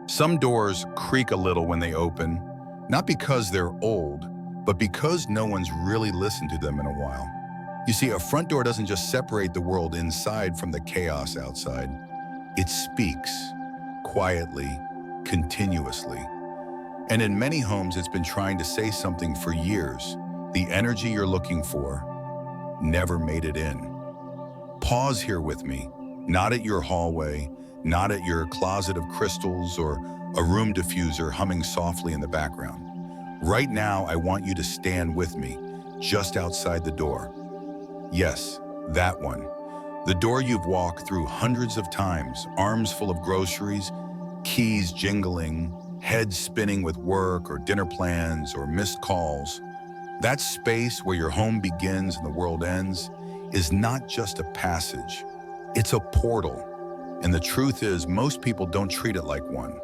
Some doors creak a little when they open, not because they're old, but because no one's really listened to them in a while. You see, a front door doesn't just separate the world inside from the chaos outside. It speaks, quietly, continuously. And in many homes, it's been trying to say something for years. The energy you're looking for never made it in. Pause here with me, not at your hallway, not at your closet of crystals or a room diffuser humming softly in the background. Right now, I want you to stand with me, just outside the door. Yes, that one. The door you've walked through hundreds of times, arms full of groceries, keys jingling, head spinning with work or dinner plans or missed calls. That space where your home begins and the world ends is not just a passage, it's a portal. And the truth is, most people don't treat it like one.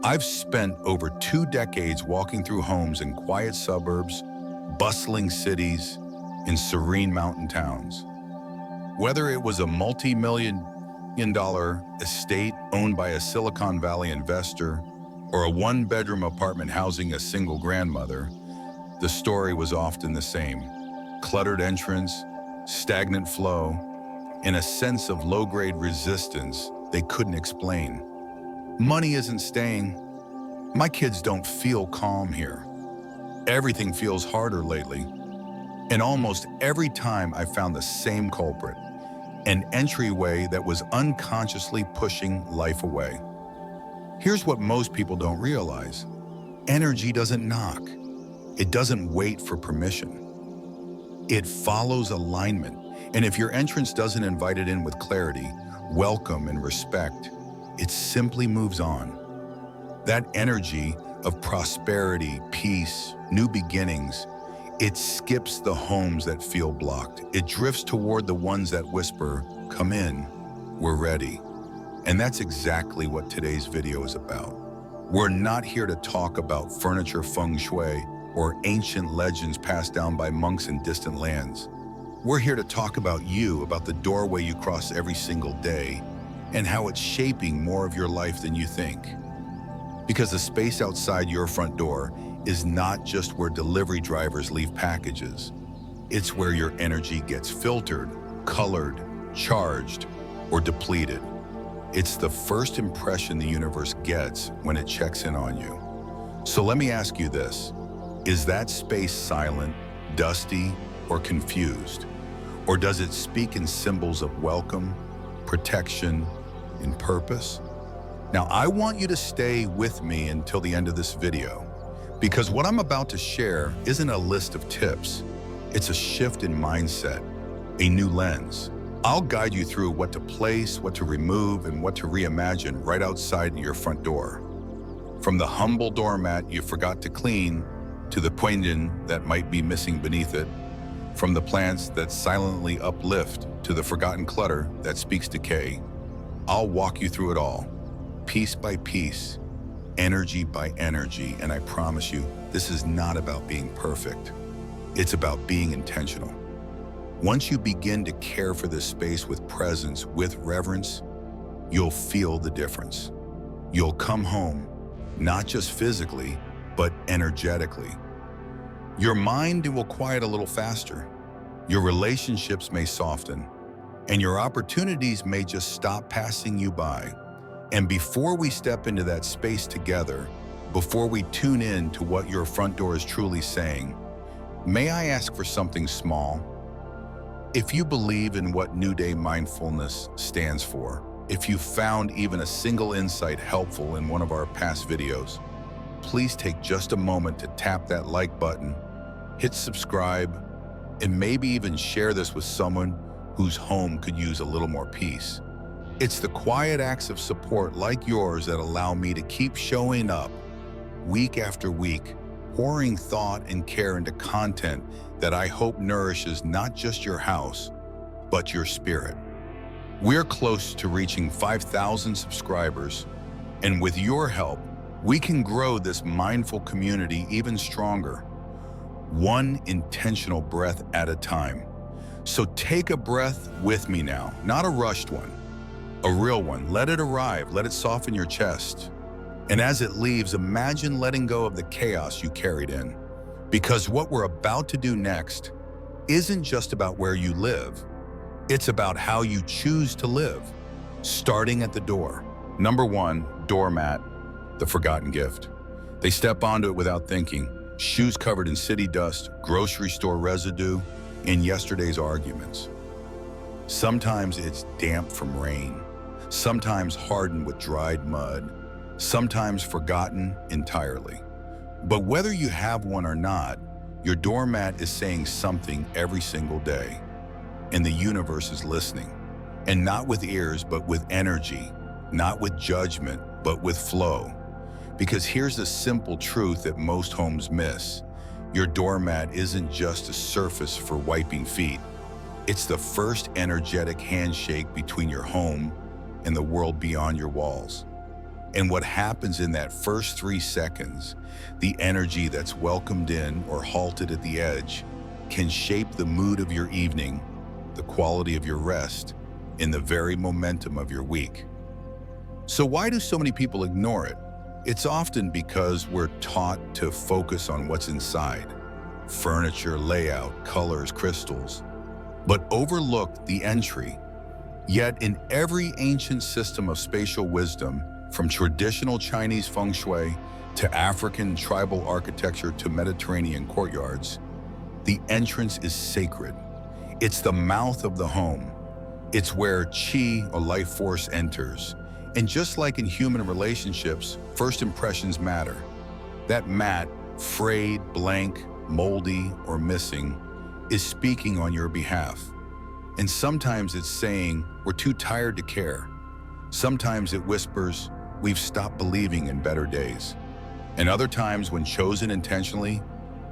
I've spent over 2 decades walking through homes in quiet suburbs, bustling cities, in serene mountain towns. Whether it was a multi-million-dollar estate owned by a Silicon Valley investor or a 1-bedroom apartment housing a single grandmother, the story was often the same. Cluttered entrance, stagnant flow, and a sense of low-grade resistance they couldn't explain. Money isn't staying. My kids don't feel calm here. Everything feels harder lately. And almost every time I found the same culprit, an entryway that was unconsciously pushing life away. Here's what most people don't realize. Energy doesn't knock. It doesn't wait for permission. It follows alignment. And if your entrance doesn't invite it in with clarity, welcome, and respect, it simply moves on. That energy of prosperity, peace, new beginnings, it skips the homes that feel blocked. It drifts toward the ones that whisper, "Come in, we're ready." And that's exactly what today's video is about. We're not here to talk about furniture Feng Shui or ancient legends passed down by monks in distant lands. We're here to talk about you, about the doorway you cross every single day, and how it's shaping more of your life than you think. Because the space outside your front door is not just where delivery drivers leave packages. It's where your energy gets filtered, colored, charged, or depleted. It's the first impression the universe gets when it checks in on you. So let me ask you this. Is that space silent, dusty, or confused? Or does it speak in symbols of welcome, protection, and purpose? Now, I want you to stay with me until the end of this video, because what I'm about to share isn't a list of tips. It's a shift in mindset, a new lens. I'll guide you through what to place, what to remove, and what to reimagine right outside your front door. From the humble doormat you forgot to clean, to the poignant that might be missing beneath it, from the plants that silently uplift to the forgotten clutter that speaks decay. I'll walk you through it all, piece by piece, energy by energy, and I promise you, this is not about being perfect. It's about being intentional. Once you begin to care for this space with presence, with reverence, you'll feel the difference. You'll come home, not just physically, but energetically. Your mind will quiet a little faster. Your relationships may soften, and your opportunities may just stop passing you by. And before we step into that space together, before we tune in to what your front door is truly saying, may I ask for something small? If you believe in what New Day Mindfulness stands for, if you found even a single insight helpful in one of our past videos, please take just a moment to tap that like button, hit subscribe, and maybe even share this with someone whose home could use a little more peace. It's the quiet acts of support like yours that allow me to keep showing up week after week, pouring thought and care into content that I hope nourishes not just your house, but your spirit. We're close to reaching 5,000 subscribers, and with your help, we can grow this mindful community even stronger, one intentional breath at a time. So take a breath with me now, not a rushed one, a real one. Let it arrive, let it soften your chest. And as it leaves, imagine letting go of the chaos you carried in. Because what we're about to do next isn't just about where you live. It's about how you choose to live, starting at the door. Number 1, doormat, the forgotten gift. They step onto it without thinking, shoes covered in city dust, grocery store residue, and yesterday's arguments. Sometimes it's damp from rain, sometimes hardened with dried mud, sometimes forgotten entirely. But whether you have one or not, your doormat is saying something every single day, and the universe is listening. And not with ears, but with energy, not with judgment, but with flow. Because here's the simple truth that most homes miss. Your doormat isn't just a surface for wiping feet. It's the first energetic handshake between your home and the world beyond your walls. And what happens in that first 3 seconds, the energy that's welcomed in or halted at the edge, can shape the mood of your evening, the quality of your rest, and the very momentum of your week. So why do so many people ignore it? It's often because we're taught to focus on what's inside: furniture, layout, colors, crystals, but overlook the entry. Yet in every ancient system of spatial wisdom, from traditional Chinese Feng Shui to African tribal architecture to Mediterranean courtyards, the entrance is sacred. It's the mouth of the home. It's where qi, or life force, enters. And just like in human relationships, first impressions matter. That mat, frayed, blank, moldy, or missing, is speaking on your behalf. And sometimes it's saying, we're too tired to care. Sometimes it whispers, we've stopped believing in better days. And other times, when chosen intentionally,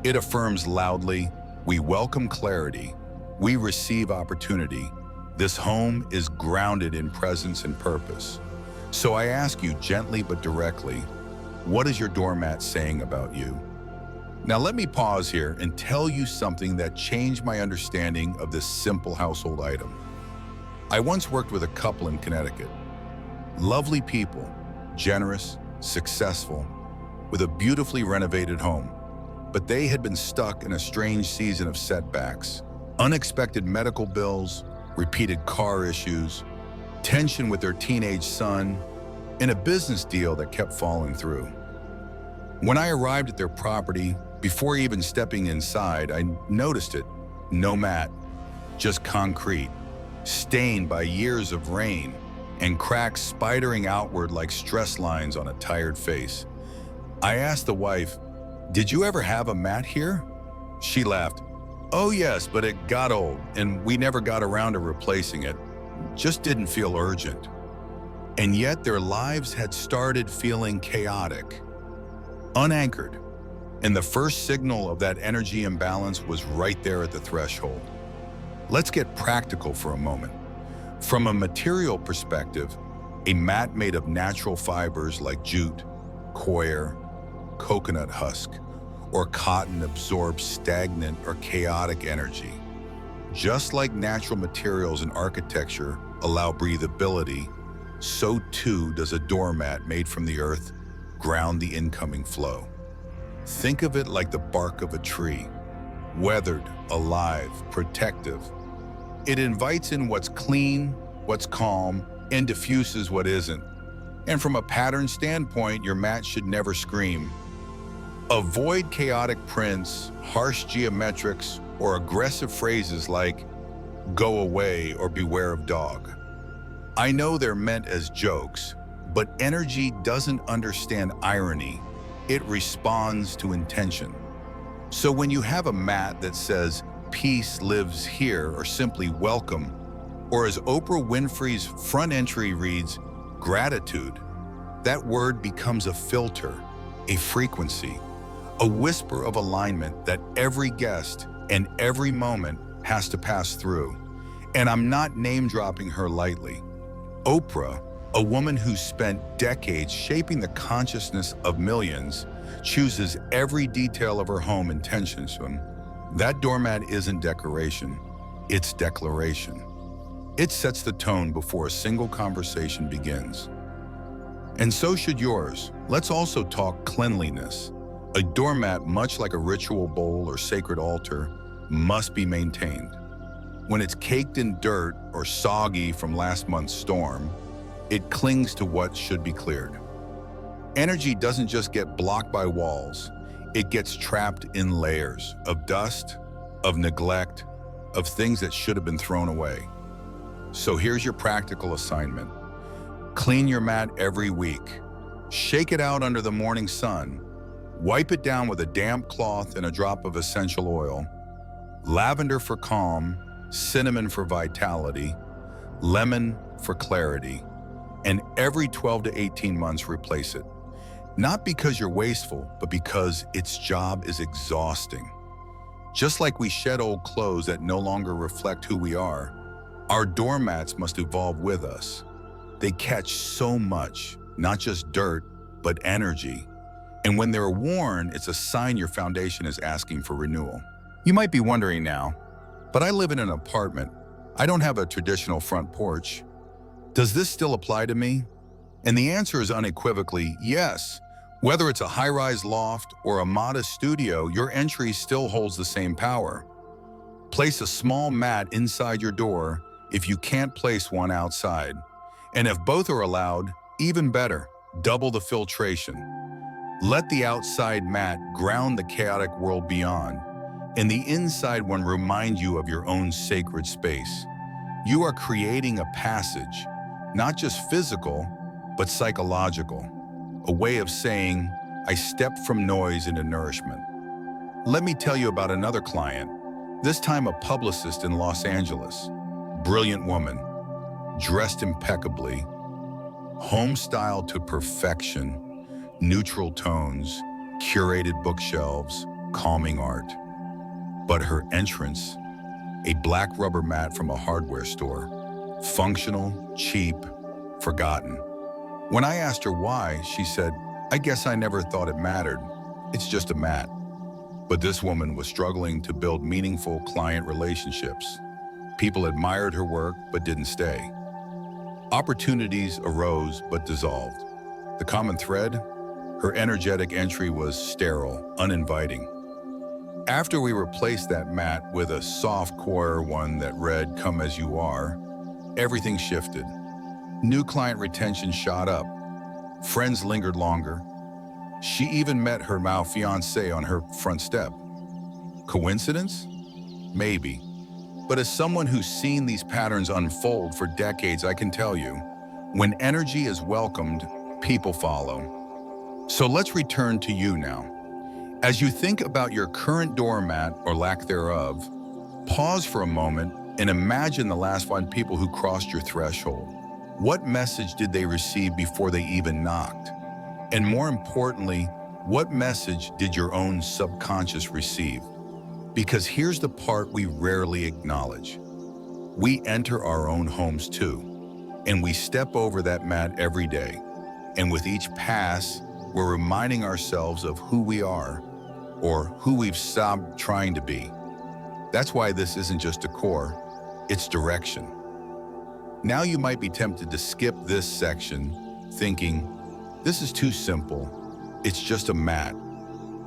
it affirms loudly, we welcome clarity, we receive opportunity. This home is grounded in presence and purpose. So I ask you gently but directly, what is your doormat saying about you? Now let me pause here and tell you something that changed my understanding of this simple household item. I once worked with a couple in Connecticut. Lovely people, generous, successful, with a beautifully renovated home. But they had been stuck in a strange season of setbacks, unexpected medical bills, repeated car issues, tension with their teenage son, and a business deal that kept falling through. When I arrived at their property, before even stepping inside, I noticed it. No mat, just concrete, stained by years of rain, and cracks spidering outward like stress lines on a tired face. I asked the wife, "Did you ever have a mat here?" She laughed. "Oh yes, but it got old, and we never got around to replacing it. Just didn't feel urgent." And yet their lives had started feeling chaotic, unanchored. And the first signal of that energy imbalance was right there at the threshold. Let's get practical for a moment. From a material perspective, a mat made of natural fibers like jute, coir, coconut husk, or cotton absorbs stagnant or chaotic energy. Just like natural materials in architecture allow breathability, so too does a doormat made from the earth ground the incoming flow. Think of it like the bark of a tree, weathered, alive, protective. It invites in what's clean, what's calm, and diffuses what isn't. And from a pattern standpoint, your mat should never scream. Avoid chaotic prints, harsh geometrics, or aggressive phrases like "go away" or "beware of dog." I know they're meant as jokes, but energy doesn't understand irony. It responds to intention. So when you have a mat that says "peace lives here" or simply "welcome," or as Oprah Winfrey's front entry reads, "gratitude," that word becomes a filter, a frequency, a whisper of alignment that every guest and every moment has to pass through. And I'm not name-dropping her lightly. Oprah, a woman who spent decades shaping the consciousness of millions, chooses every detail of her home intentionally. That doormat isn't decoration, it's declaration. It sets the tone before a single conversation begins. And so should yours. Let's also talk cleanliness. A doormat, much like a ritual bowl or sacred altar, must be maintained. When it's caked in dirt or soggy from last month's storm, it clings to what should be cleared. Energy doesn't just get blocked by walls, it gets trapped in layers of dust, of neglect, of things that should have been thrown away. So here's your practical assignment. Clean your mat every week. Shake it out under the morning sun. Wipe it down with a damp cloth and a drop of essential oil. Lavender for calm, cinnamon for vitality, lemon for clarity. And every 12 to 18 months, replace it. Not because you're wasteful, but because its job is exhausting. Just like we shed old clothes that no longer reflect who we are, our doormats must evolve with us. They catch so much, not just dirt, but energy. And when they're worn, it's a sign your foundation is asking for renewal. You might be wondering now, but I live in an apartment. I don't have a traditional front porch. Does this still apply to me? And the answer is unequivocally yes. Whether it's a high-rise loft or a modest studio, your entry still holds the same power. Place a small mat inside your door if you can't place one outside. And if both are allowed, even better, double the filtration. Let the outside mat ground the chaotic world beyond, and the inside one remind you of your own sacred space. You are creating a passage, not just physical, but psychological. A way of saying, I step from noise into nourishment. Let me tell you about another client, this time a publicist in Los Angeles. Brilliant woman, dressed impeccably, home style to perfection, neutral tones, curated bookshelves, calming art. But her entrance, a black rubber mat from a hardware store, functional, cheap, forgotten. When I asked her why, she said, I guess I never thought it mattered. It's just a mat. But this woman was struggling to build meaningful client relationships. People admired her work, but didn't stay. Opportunities arose, but dissolved. The common thread? Her energetic entry was sterile, uninviting. After we replaced that mat with a soft core one that read, Come As You Are, everything shifted. New client retention shot up. Friends lingered longer. She even met her now fiancé on her front step. Coincidence? Maybe. But as someone who's seen these patterns unfold for decades, I can tell you, when energy is welcomed, people follow. So let's return to you now. As you think about your current doormat or lack thereof, pause for a moment and imagine the last 5 people who crossed your threshold. What message did they receive before they even knocked? And more importantly, what message did your own subconscious receive? Because here's the part we rarely acknowledge. We enter our own homes too, and we step over that mat every day. And with each pass, we're reminding ourselves of who we are or who we've stopped trying to be. That's why this isn't just decor, it's direction. Now you might be tempted to skip this section, thinking, this is too simple, it's just a mat.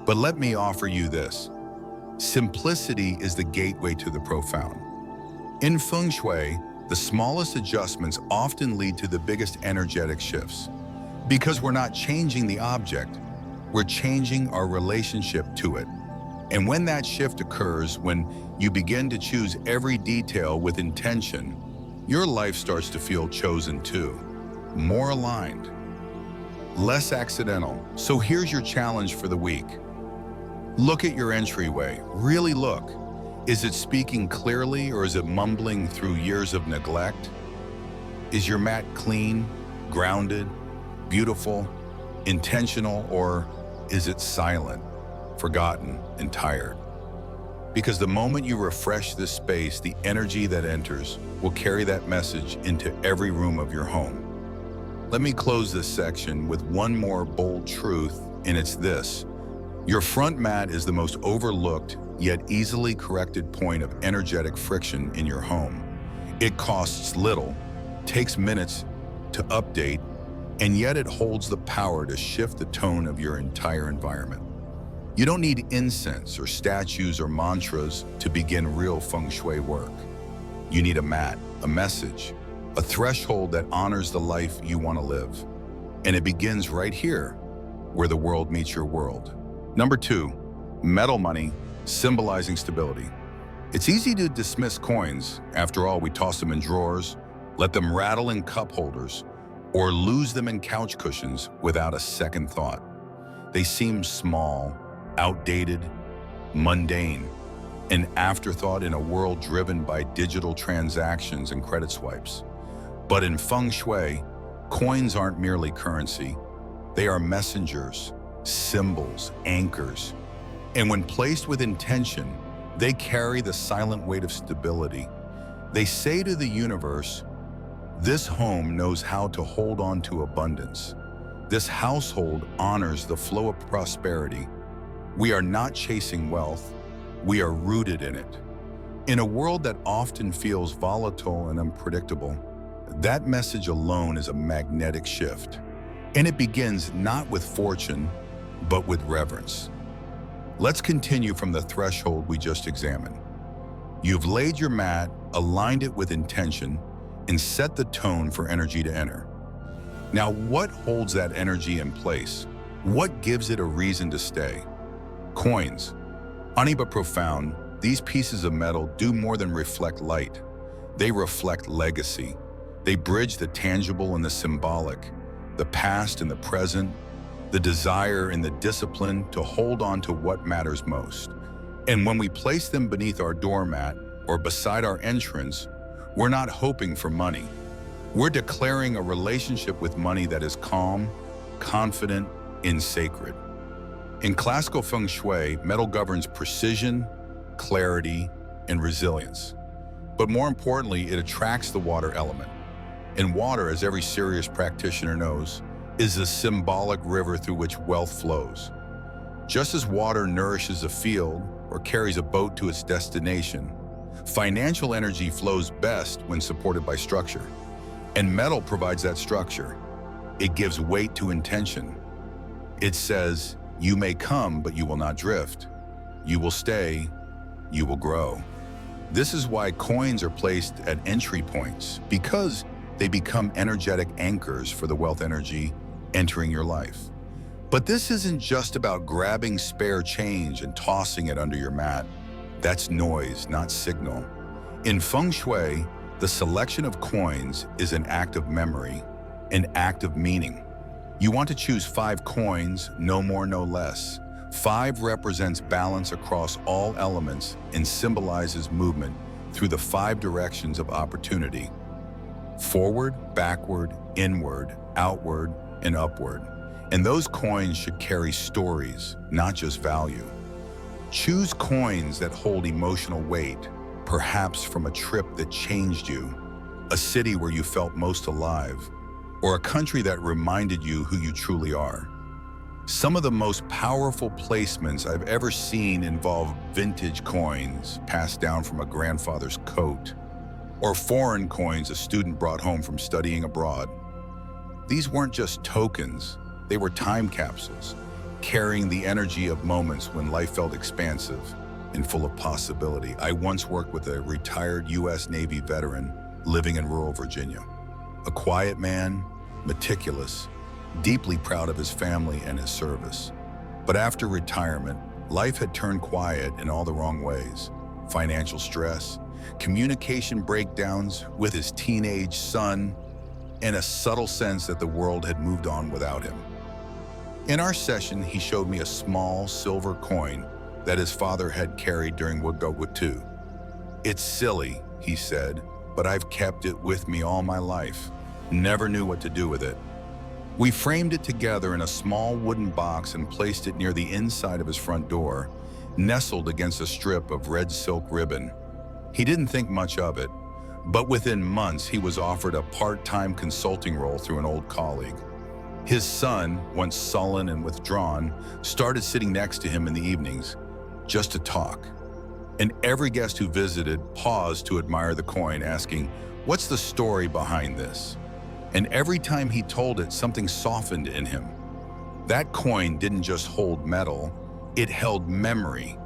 But let me offer you this. Simplicity is the gateway to the profound. In Feng Shui, the smallest adjustments often lead to the biggest energetic shifts. Because we're not changing the object, we're changing our relationship to it. And when that shift occurs, when you begin to choose every detail with intention, your life starts to feel chosen too, more aligned, less accidental. So here's your challenge for the week. Look at your entryway, really look. Is it speaking clearly or is it mumbling through years of neglect? Is your mat clean, grounded, beautiful, intentional, or is it silent, forgotten, and tired? Because the moment you refresh this space, the energy that enters will carry that message into every room of your home. Let me close this section with one more bold truth, and it's this. Your front mat is the most overlooked, yet easily corrected point of energetic friction in your home. It costs little, takes minutes to update, and yet it holds the power to shift the tone of your entire environment. You don't need incense or statues or mantras to begin real Feng Shui work. You need a mat, a message, a threshold that honors the life you want to live. And it begins right here, where the world meets your world. Number 2, metal money, symbolizing stability. It's easy to dismiss coins. After all, we toss them in drawers, let them rattle in cup holders, or lose them in couch cushions without a second thought. They seem small, outdated, mundane, an afterthought in a world driven by digital transactions and credit swipes. But in Feng Shui, coins aren't merely currency. They are messengers, symbols, anchors. And when placed with intention, they carry the silent weight of stability. They say to the universe, this home knows how to hold on to abundance. This household honors the flow of prosperity. We are not chasing wealth, we are rooted in it. In a world that often feels volatile and unpredictable, that message alone is a magnetic shift. And it begins not with fortune, but with reverence. Let's continue from the threshold we just examined. You've laid your mat, aligned it with intention, and set the tone for energy to enter. Now, what holds that energy in place? What gives it a reason to stay? Coins. Funny but profound, these pieces of metal do more than reflect light. They reflect legacy. They bridge the tangible and the symbolic, the past and the present, the desire and the discipline to hold on to what matters most. And when we place them beneath our doormat or beside our entrance, we're not hoping for money. We're declaring a relationship with money that is calm, confident, and sacred. In classical Feng Shui, metal governs precision, clarity, and resilience. But more importantly, it attracts the water element. And water, as every serious practitioner knows, is a symbolic river through which wealth flows. Just as water nourishes a field or carries a boat to its destination, financial energy flows best when supported by structure. And metal provides that structure. It gives weight to intention. It says, you may come, but you will not drift. You will stay, you will grow. This is why coins are placed at entry points, because they become energetic anchors for the wealth energy entering your life. But this isn't just about grabbing spare change and tossing it under your mat. That's noise, not signal. In Feng Shui, the selection of coins is an act of memory, an act of meaning. You want to choose 5 coins, no more, no less. 5 represents balance across all elements and symbolizes movement through the 5 directions of opportunity: forward, backward, inward, outward, and upward. And those coins should carry stories, not just value. Choose coins that hold emotional weight, perhaps from a trip that changed you, a city where you felt most alive, or a country that reminded you who you truly are. Some of the most powerful placements I've ever seen involve vintage coins passed down from a grandfather's coat, or foreign coins a student brought home from studying abroad. These weren't just tokens, they were time capsules, carrying the energy of moments when life felt expansive and full of possibility. I once worked with a retired U.S. Navy veteran living in rural Virginia. A quiet man, meticulous, deeply proud of his family and his service. But after retirement, life had turned quiet in all the wrong ways. Financial stress, communication breakdowns with his teenage son, and a subtle sense that the world had moved on without him. In our session, he showed me a small silver coin that his father had carried during World War II. "It's silly," he said, "but I've kept it with me all my life. Never knew what to do with it." We framed it together in a small wooden box and placed it near the inside of his front door, nestled against a strip of red silk ribbon. He didn't think much of it, but within months he was offered a part-time consulting role through an old colleague. His son, once sullen and withdrawn, started sitting next to him in the evenings, just to talk. And every guest who visited paused to admire the coin, asking, "What's the story behind this?" And every time he told it, something softened in him. That coin didn't just hold metal, it held memory.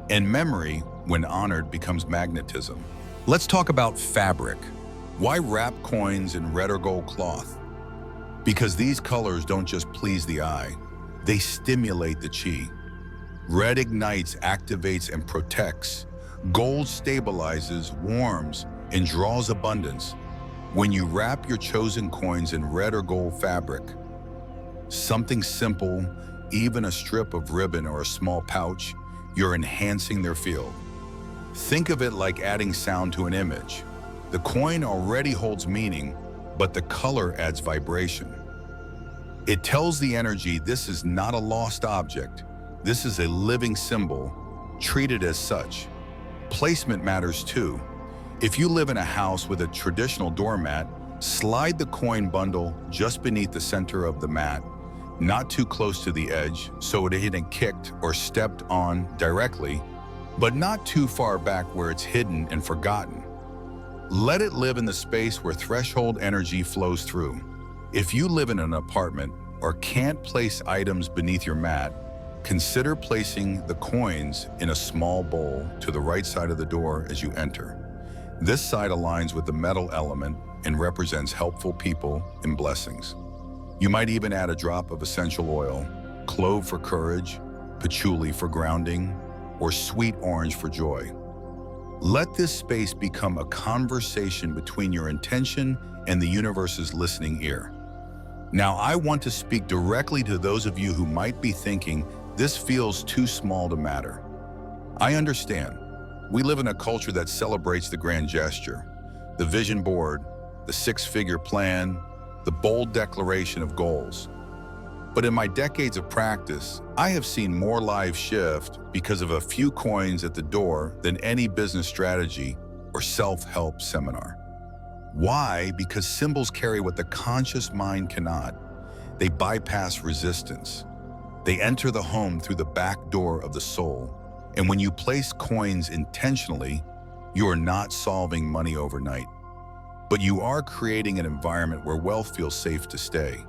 And memory, when honored, becomes magnetism. Let's talk about fabric. Why wrap coins in red or gold cloth? Because these colors don't just please the eye, they stimulate the chi. Red ignites, activates, and protects. Gold stabilizes, warms, and draws abundance. When you wrap your chosen coins in red or gold fabric, something simple, even a strip of ribbon or a small pouch, you're enhancing their field. Think of it like adding sound to an image. The coin already holds meaning, but the color adds vibration. It tells the energy this is not a lost object. This is a living symbol. Treat it as such. Placement matters too. If you live in a house with a traditional doormat, slide the coin bundle just beneath the center of the mat, not too close to the edge so it isn't kicked or stepped on directly, but not too far back where it's hidden and forgotten. Let it live in the space where threshold energy flows through. If you live in an apartment or can't place items beneath your mat, consider placing the coins in a small bowl to the right side of the door as you enter. This side aligns with the metal element and represents helpful people and blessings. You might even add a drop of essential oil, clove for courage, patchouli for grounding, or sweet orange for joy. Let this space become a conversation between your intention and the universe's listening ear. Now, I want to speak directly to those of you who might be thinking, this feels too small to matter. I understand. We live in a culture that celebrates the grand gesture, the vision board, the six-figure plan, the bold declaration of goals. But in my decades of practice, I have seen more lives shift because of a few coins at the door than any business strategy or self-help seminar. Why? Because symbols carry what the conscious mind cannot. They bypass resistance. They enter the home through the back door of the soul. And when you place coins intentionally, you are not solving money overnight. But you are creating an environment where wealth feels safe to stay.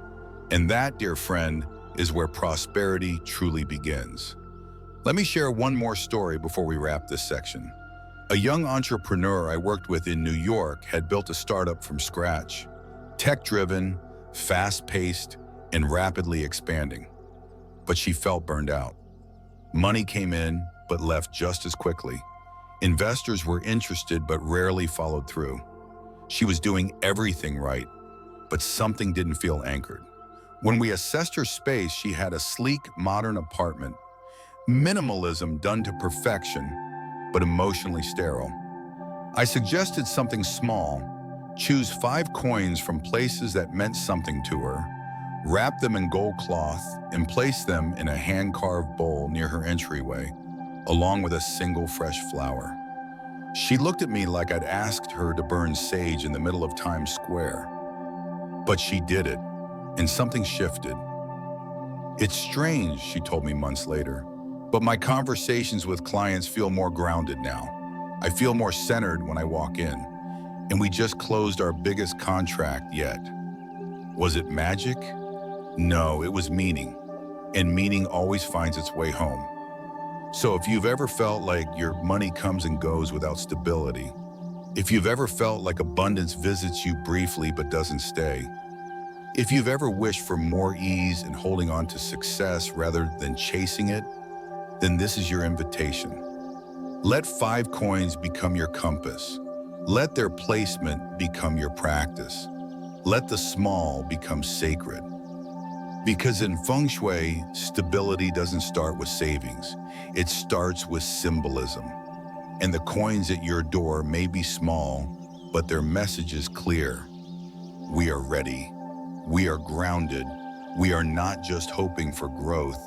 And that, dear friend, is where prosperity truly begins. Let me share one more story before we wrap this section. A young entrepreneur I worked with in New York had built a startup from scratch. Tech-driven, fast-paced, and rapidly expanding. But she felt burned out. Money came in, but left just as quickly. Investors were interested, but rarely followed through. She was doing everything right, but something didn't feel anchored. When we assessed her space, she had a sleek, modern apartment. Minimalism done to perfection, but emotionally sterile. I suggested something small. Choose 5 coins from places that meant something to her, wrap them in gold cloth, and place them in a hand-carved bowl near her entryway, along with a single fresh flower. She looked at me like I'd asked her to burn sage in the middle of Times Square. But she did it, and something shifted. It's strange, she told me months later, but my conversations with clients feel more grounded now. I feel more centered when I walk in, and we just closed our biggest contract yet. Was it magic? No, it was meaning, and meaning always finds its way home. So if you've ever felt like your money comes and goes without stability, if you've ever felt like abundance visits you briefly but doesn't stay, if you've ever wished for more ease and holding on to success rather than chasing it, then this is your invitation. Let 5 coins become your compass. Let their placement become your practice. Let the small become sacred. Because in Feng Shui, stability doesn't start with savings. It starts with symbolism. And the coins at your door may be small, but their message is clear. We are ready. We are grounded. We are not just hoping for growth.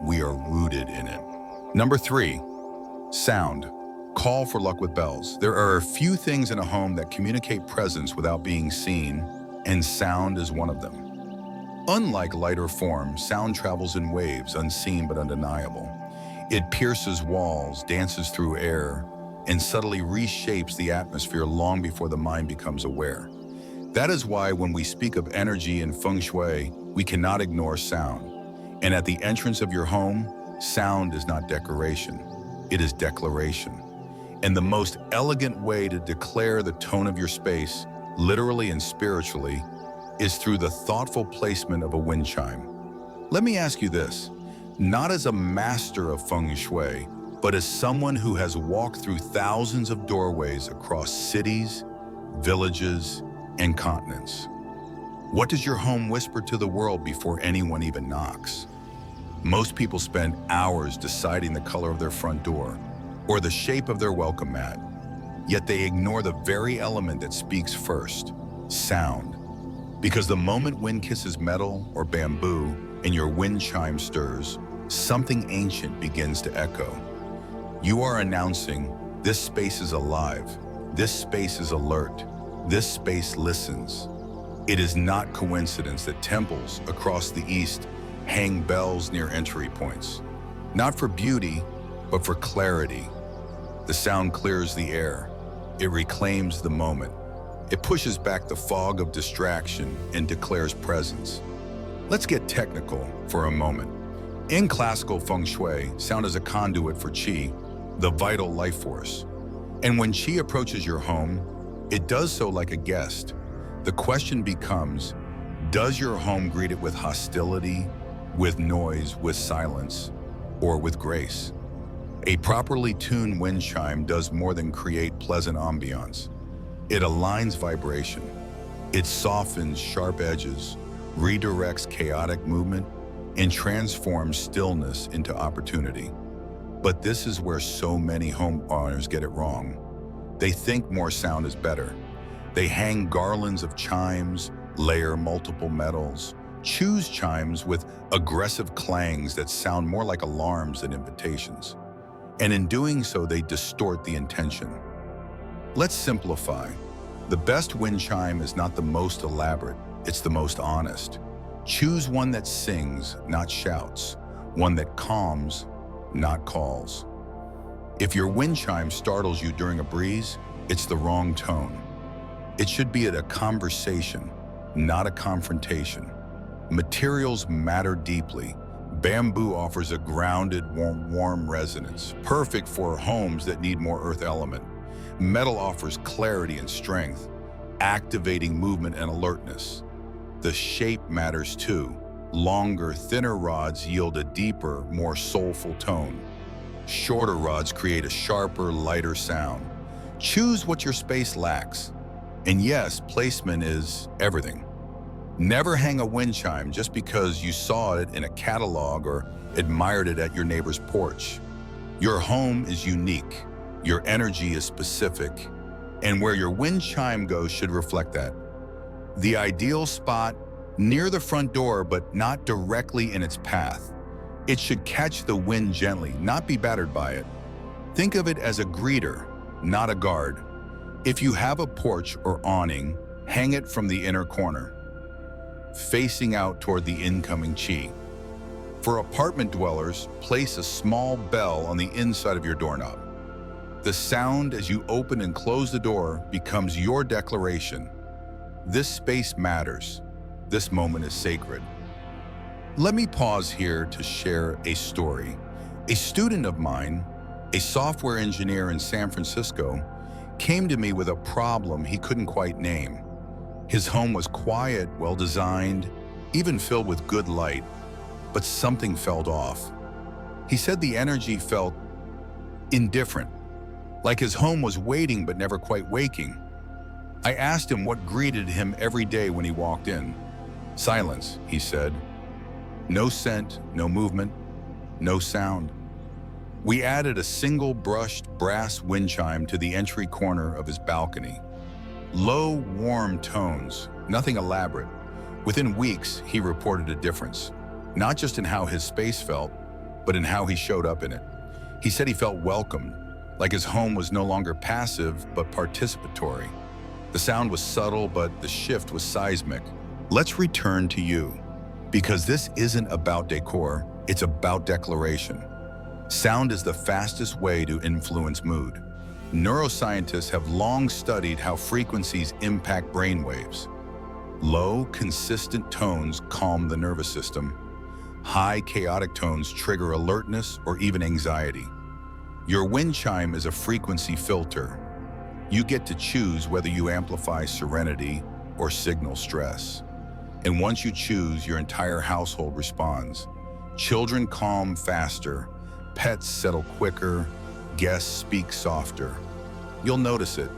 We are rooted in it. Number 3, sound. Call for luck with bells. There are a few things in a home that communicate presence without being seen, and sound is one of them. Unlike light or form, sound travels in waves, unseen but undeniable. It pierces walls, dances through air, and subtly reshapes the atmosphere long before the mind becomes aware. That is why when we speak of energy in Feng Shui, we cannot ignore sound. And at the entrance of your home, sound is not decoration, it is declaration. And the most elegant way to declare the tone of your space, literally and spiritually, is through the thoughtful placement of a wind chime. Let me ask you this, not as a master of Feng Shui, but as someone who has walked through thousands of doorways across cities, villages, and continents. What does your home whisper to the world before anyone even knocks? Most people spend hours deciding the color of their front door or the shape of their welcome mat, yet they ignore the very element that speaks first, sound. Because the moment wind kisses metal or bamboo and your wind chime stirs, something ancient begins to echo. You are announcing, this space is alive, this space is alert, this space listens. It is not coincidence that temples across the East hang bells near entry points. Not for beauty, but for clarity. The sound clears the air. It reclaims the moment. It pushes back the fog of distraction and declares presence. Let's get technical for a moment. In classical Feng Shui, sound is a conduit for qi, the vital life force. And when qi approaches your home, it does so like a guest. The question becomes, does your home greet it with hostility, with noise, with silence, or with grace? A properly tuned wind chime does more than create pleasant ambiance. It aligns vibration. It softens sharp edges, redirects chaotic movement, and transforms stillness into opportunity. But this is where so many homeowners get it wrong. They think more sound is better. They hang garlands of chimes, layer multiple metals, choose chimes with aggressive clangs that sound more like alarms than invitations. And in doing so, they distort the intention. Let's simplify. The best wind chime is not the most elaborate, it's the most honest. Choose one that sings, not shouts, one that calms, not calls. If your wind chime startles you during a breeze, it's the wrong tone. It should be at a conversation, not a confrontation. Materials matter deeply. Bamboo offers a grounded, warm resonance, perfect for homes that need more earth element. Metal offers clarity and strength, activating movement and alertness. The shape matters too. Longer, thinner rods yield a deeper, more soulful tone. Shorter rods create a sharper, lighter sound. Choose what your space lacks. And yes, placement is everything. Never hang a wind chime just because you saw it in a catalog or admired it at your neighbor's porch. Your home is unique. Your energy is specific. And where your wind chime goes should reflect that. The ideal spot, near the front door, but not directly in its path. It should catch the wind gently, not be battered by it. Think of it as a greeter, not a guard. If you have a porch or awning, hang it from the inner corner, facing out toward the incoming qi. For apartment dwellers, place a small bell on the inside of your doorknob. The sound as you open and close the door becomes your declaration. This space matters. This moment is sacred. Let me pause here to share a story. A student of mine, a software engineer in San Francisco, came to me with a problem he couldn't quite name. His home was quiet, well-designed, even filled with good light, but something felt off. He said the energy felt indifferent, like his home was waiting but never quite waking. I asked him what greeted him every day when he walked in. Silence, he said. No scent, no movement, no sound. We added a single brushed brass wind chime to the entry corner of his balcony. Low, warm tones, nothing elaborate. Within weeks, he reported a difference, not just in how his space felt, but in how he showed up in it. He said he felt welcomed, like his home was no longer passive, but participatory. The sound was subtle, but the shift was seismic. Let's return to you, because this isn't about decor, it's about declaration. Sound is the fastest way to influence mood. Neuroscientists have long studied how frequencies impact brainwaves. Low, consistent tones calm the nervous system. High, chaotic tones trigger alertness or even anxiety. Your wind chime is a frequency filter. You get to choose whether you amplify serenity or signal stress. And once you choose, your entire household responds. Children calm faster, pets settle quicker, guests speak softer. You'll notice it.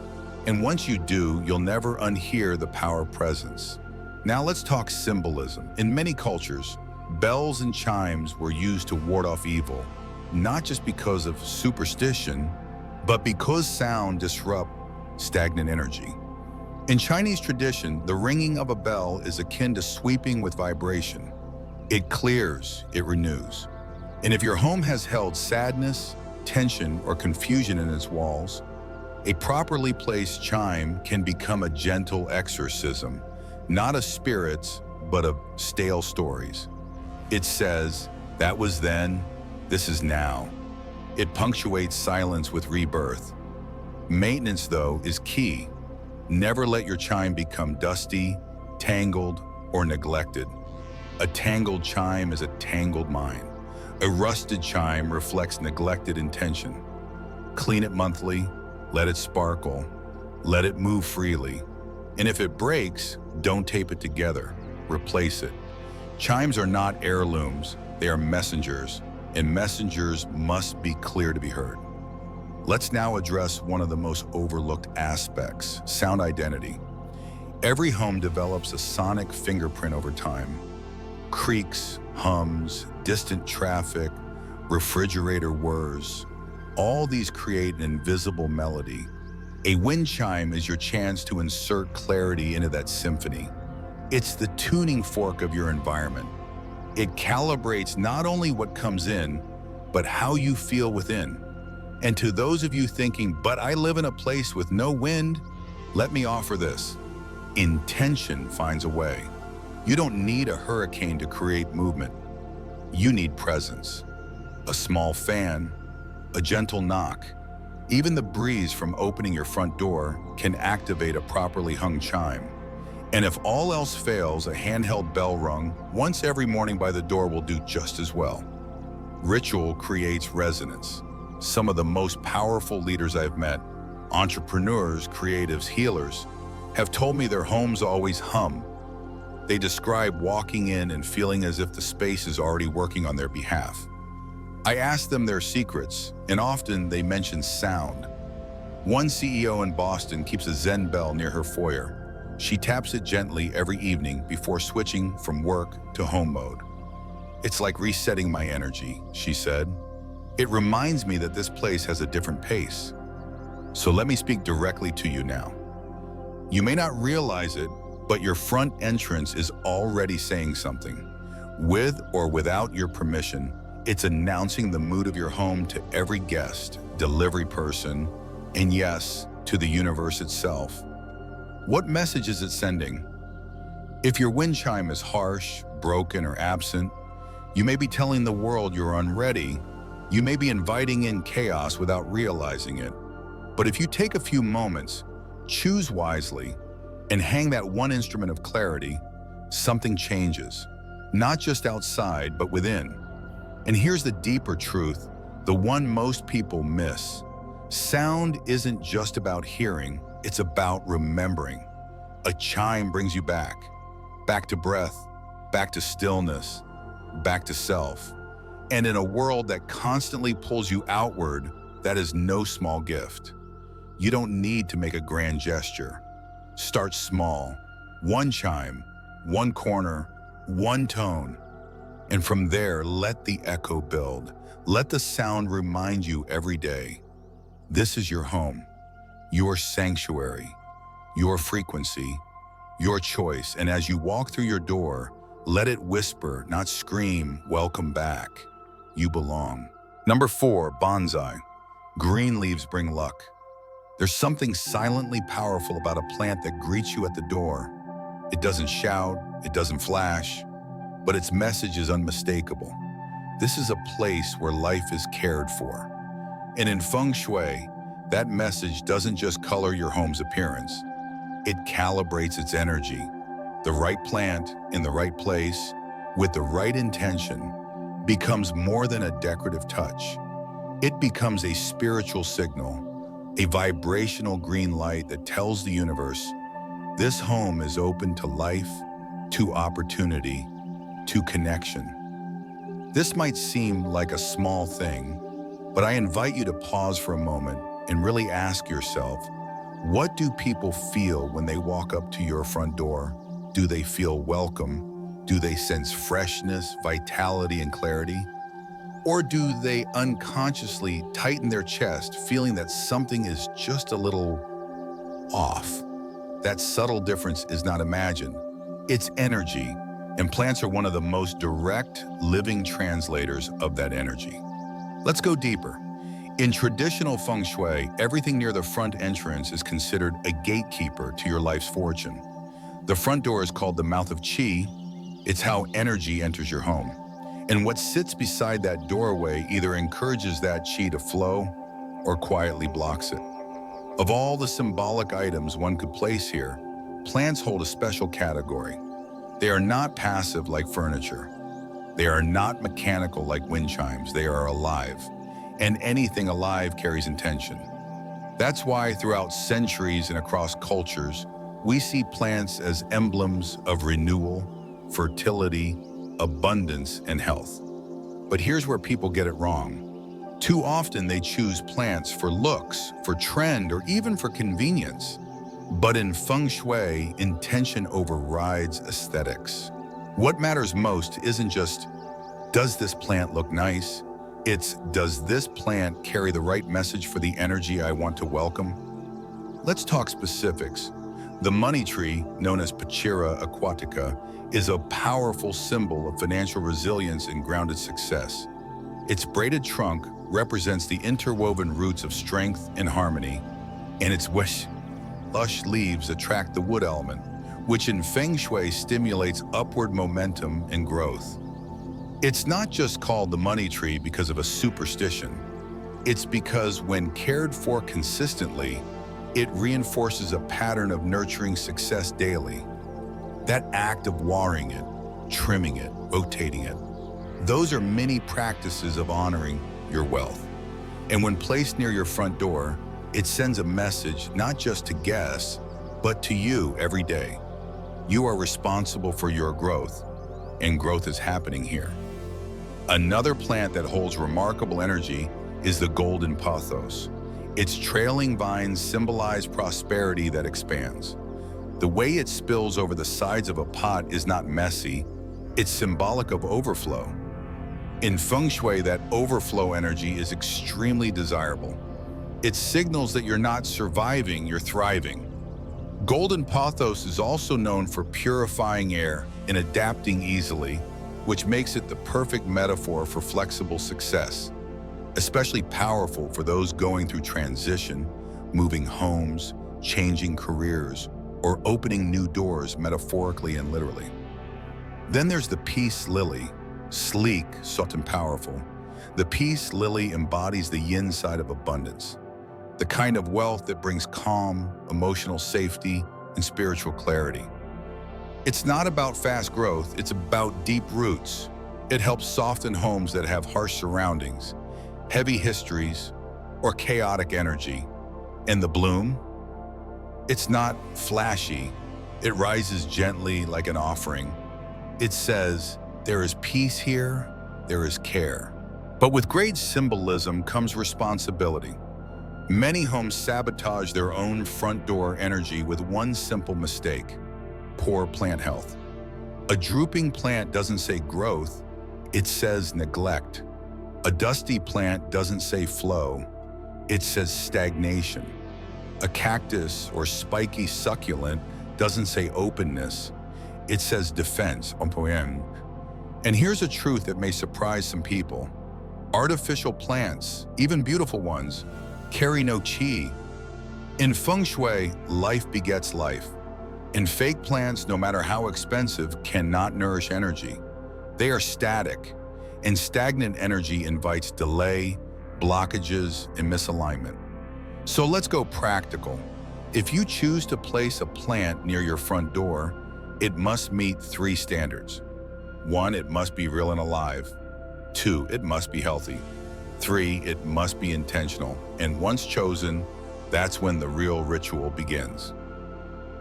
And once you do, you'll never unhear the power of presence. Now let's talk symbolism. In many cultures, bells and chimes were used to ward off evil, not just because of superstition, but because sound disrupts stagnant energy. In Chinese tradition, the ringing of a bell is akin to sweeping with vibration. It clears, it renews. And if your home has held sadness, tension, or confusion in its walls, a properly placed chime can become a gentle exorcism, not of spirits, but of stale stories. It says, "That was then, this is now." It punctuates silence with rebirth. Maintenance, though, is key. Never let your chime become dusty, tangled, or neglected. A tangled chime is a tangled mind. A rusted chime reflects neglected intention. Clean it monthly, let it sparkle, let it move freely. And if it breaks, don't tape it together, replace it. Chimes are not heirlooms, they are messengers, and messengers must be clear to be heard. Let's now address one of the most overlooked aspects, sound identity. Every home develops a sonic fingerprint over time. Creaks, hums, distant traffic, refrigerator whirs, all these create an invisible melody. A wind chime is your chance to insert clarity into that symphony. It's the tuning fork of your environment. It calibrates not only what comes in, but how you feel within. And to those of you thinking, "But I live in a place with no wind," let me offer this. Intention finds a way. You don't need a hurricane to create movement. You need presence. A small fan, a gentle knock, even the breeze from opening your front door can activate a properly hung chime. And if all else fails, a handheld bell rung once every morning by the door will do just as well. Ritual creates resonance. Some of the most powerful leaders I've met, entrepreneurs, creatives, healers, have told me their homes always hum. They describe walking in and feeling as if the space is already working on their behalf. I ask them their secrets, and often they mention sound. One CEO in Boston keeps a Zen bell near her foyer. She taps it gently every evening before switching from work to home mode. "It's like resetting my energy," she said. "It reminds me that this place has a different pace." So let me speak directly to you now. You may not realize it, but your front entrance is already saying something. With or without your permission, it's announcing the mood of your home to every guest, delivery person, and yes, to the universe itself. What message is it sending? If your wind chime is harsh, broken, or absent, you may be telling the world you're unready. You may be inviting in chaos without realizing it. But if you take a few moments, choose wisely, and hang that one instrument of clarity, something changes. Not just outside, but within. And here's the deeper truth, the one most people miss. Sound isn't just about hearing, it's about remembering. A chime brings you back to breath, back to stillness, back to self. And in a world that constantly pulls you outward, that is no small gift. You don't need to make a grand gesture. Start small. One chime, one corner, one tone. And from there, let the echo build. Let the sound remind you every day. This is your home, your sanctuary, your frequency, your choice. And as you walk through your door, let it whisper, not scream, "Welcome back. You belong." Number 4, bonsai. Green leaves bring luck. There's something silently powerful about a plant that greets you at the door. It doesn't shout, it doesn't flash, but its message is unmistakable. This is a place where life is cared for. And in Feng Shui, that message doesn't just color your home's appearance, it calibrates its energy. The right plant in the right place with the right intention becomes more than a decorative touch. It becomes a spiritual signal, a vibrational green light that tells the universe, this home is open to life, to opportunity, to connection. This might seem like a small thing, but I invite you to pause for a moment and really ask yourself, what do people feel when they walk up to your front door? Do they feel welcome? Do they sense freshness, vitality, and clarity? Or do they unconsciously tighten their chest, feeling that something is just a little off? That subtle difference is not imagined. It's energy, and plants are one of the most direct, living translators of that energy. Let's go deeper. In traditional Feng Shui, everything near the front entrance is considered a gatekeeper to your life's fortune. The front door is called the mouth of Qi. It's how energy enters your home. And what sits beside that doorway either encourages that Qi to flow or quietly blocks it. Of all the symbolic items one could place here, plants hold a special category. They are not passive like furniture. They are not mechanical like wind chimes. They are alive. And anything alive carries intention. That's why throughout centuries and across cultures, we see plants as emblems of renewal, fertility, abundance, and health. But here's where people get it wrong. Too often they choose plants for looks, for trend, or even for convenience. But in Feng Shui, intention overrides aesthetics. What matters most isn't just, does this plant look nice? It's, does this plant carry the right message for the energy I want to welcome? Let's talk specifics. The money tree, known as Pachira aquatica, is a powerful symbol of financial resilience and grounded success. Its braided trunk represents the interwoven roots of strength and harmony, and its lush leaves attract the wood element, which in Feng Shui stimulates upward momentum and growth. It's not just called the money tree because of a superstition. It's because when cared for consistently, it reinforces a pattern of nurturing success daily. That act of watering it, trimming it, rotating it, those are many practices of honoring your wealth. And when placed near your front door, it sends a message not just to guests, but to you every day. You are responsible for your growth, and growth is happening here. Another plant that holds remarkable energy is the golden pothos. Its trailing vines symbolize prosperity that expands. The way it spills over the sides of a pot is not messy, it's symbolic of overflow. In Feng Shui, that overflow energy is extremely desirable. It signals that you're not surviving, you're thriving. Golden pothos is also known for purifying air and adapting easily, which makes it the perfect metaphor for flexible success, especially powerful for those going through transition, moving homes, changing careers, or opening new doors metaphorically and literally. Then there's the peace lily, sleek, soft, and powerful. The peace lily embodies the yin side of abundance, the kind of wealth that brings calm, emotional safety, and spiritual clarity. It's not about fast growth, it's about deep roots. It helps soften homes that have harsh surroundings, heavy histories, or chaotic energy. And the bloom? It's not flashy. It rises gently like an offering. It says, there is peace here, there is care. But with great symbolism comes responsibility. Many homes sabotage their own front door energy with one simple mistake: poor plant health. A drooping plant doesn't say growth, it says neglect. A dusty plant doesn't say flow, it says stagnation. A cactus or spiky succulent doesn't say openness, it says defense. And here's a truth that may surprise some people. Artificial plants, even beautiful ones, carry no qi. In Feng Shui, life begets life. And fake plants, no matter how expensive, cannot nourish energy. They are static, and stagnant energy invites delay, blockages, and misalignment. So let's go practical. If you choose to place a plant near your front door, It must meet 3 standards. 1, it must be real and alive. 2, it must be healthy. 3, it must be intentional. And once chosen, that's when the real ritual begins.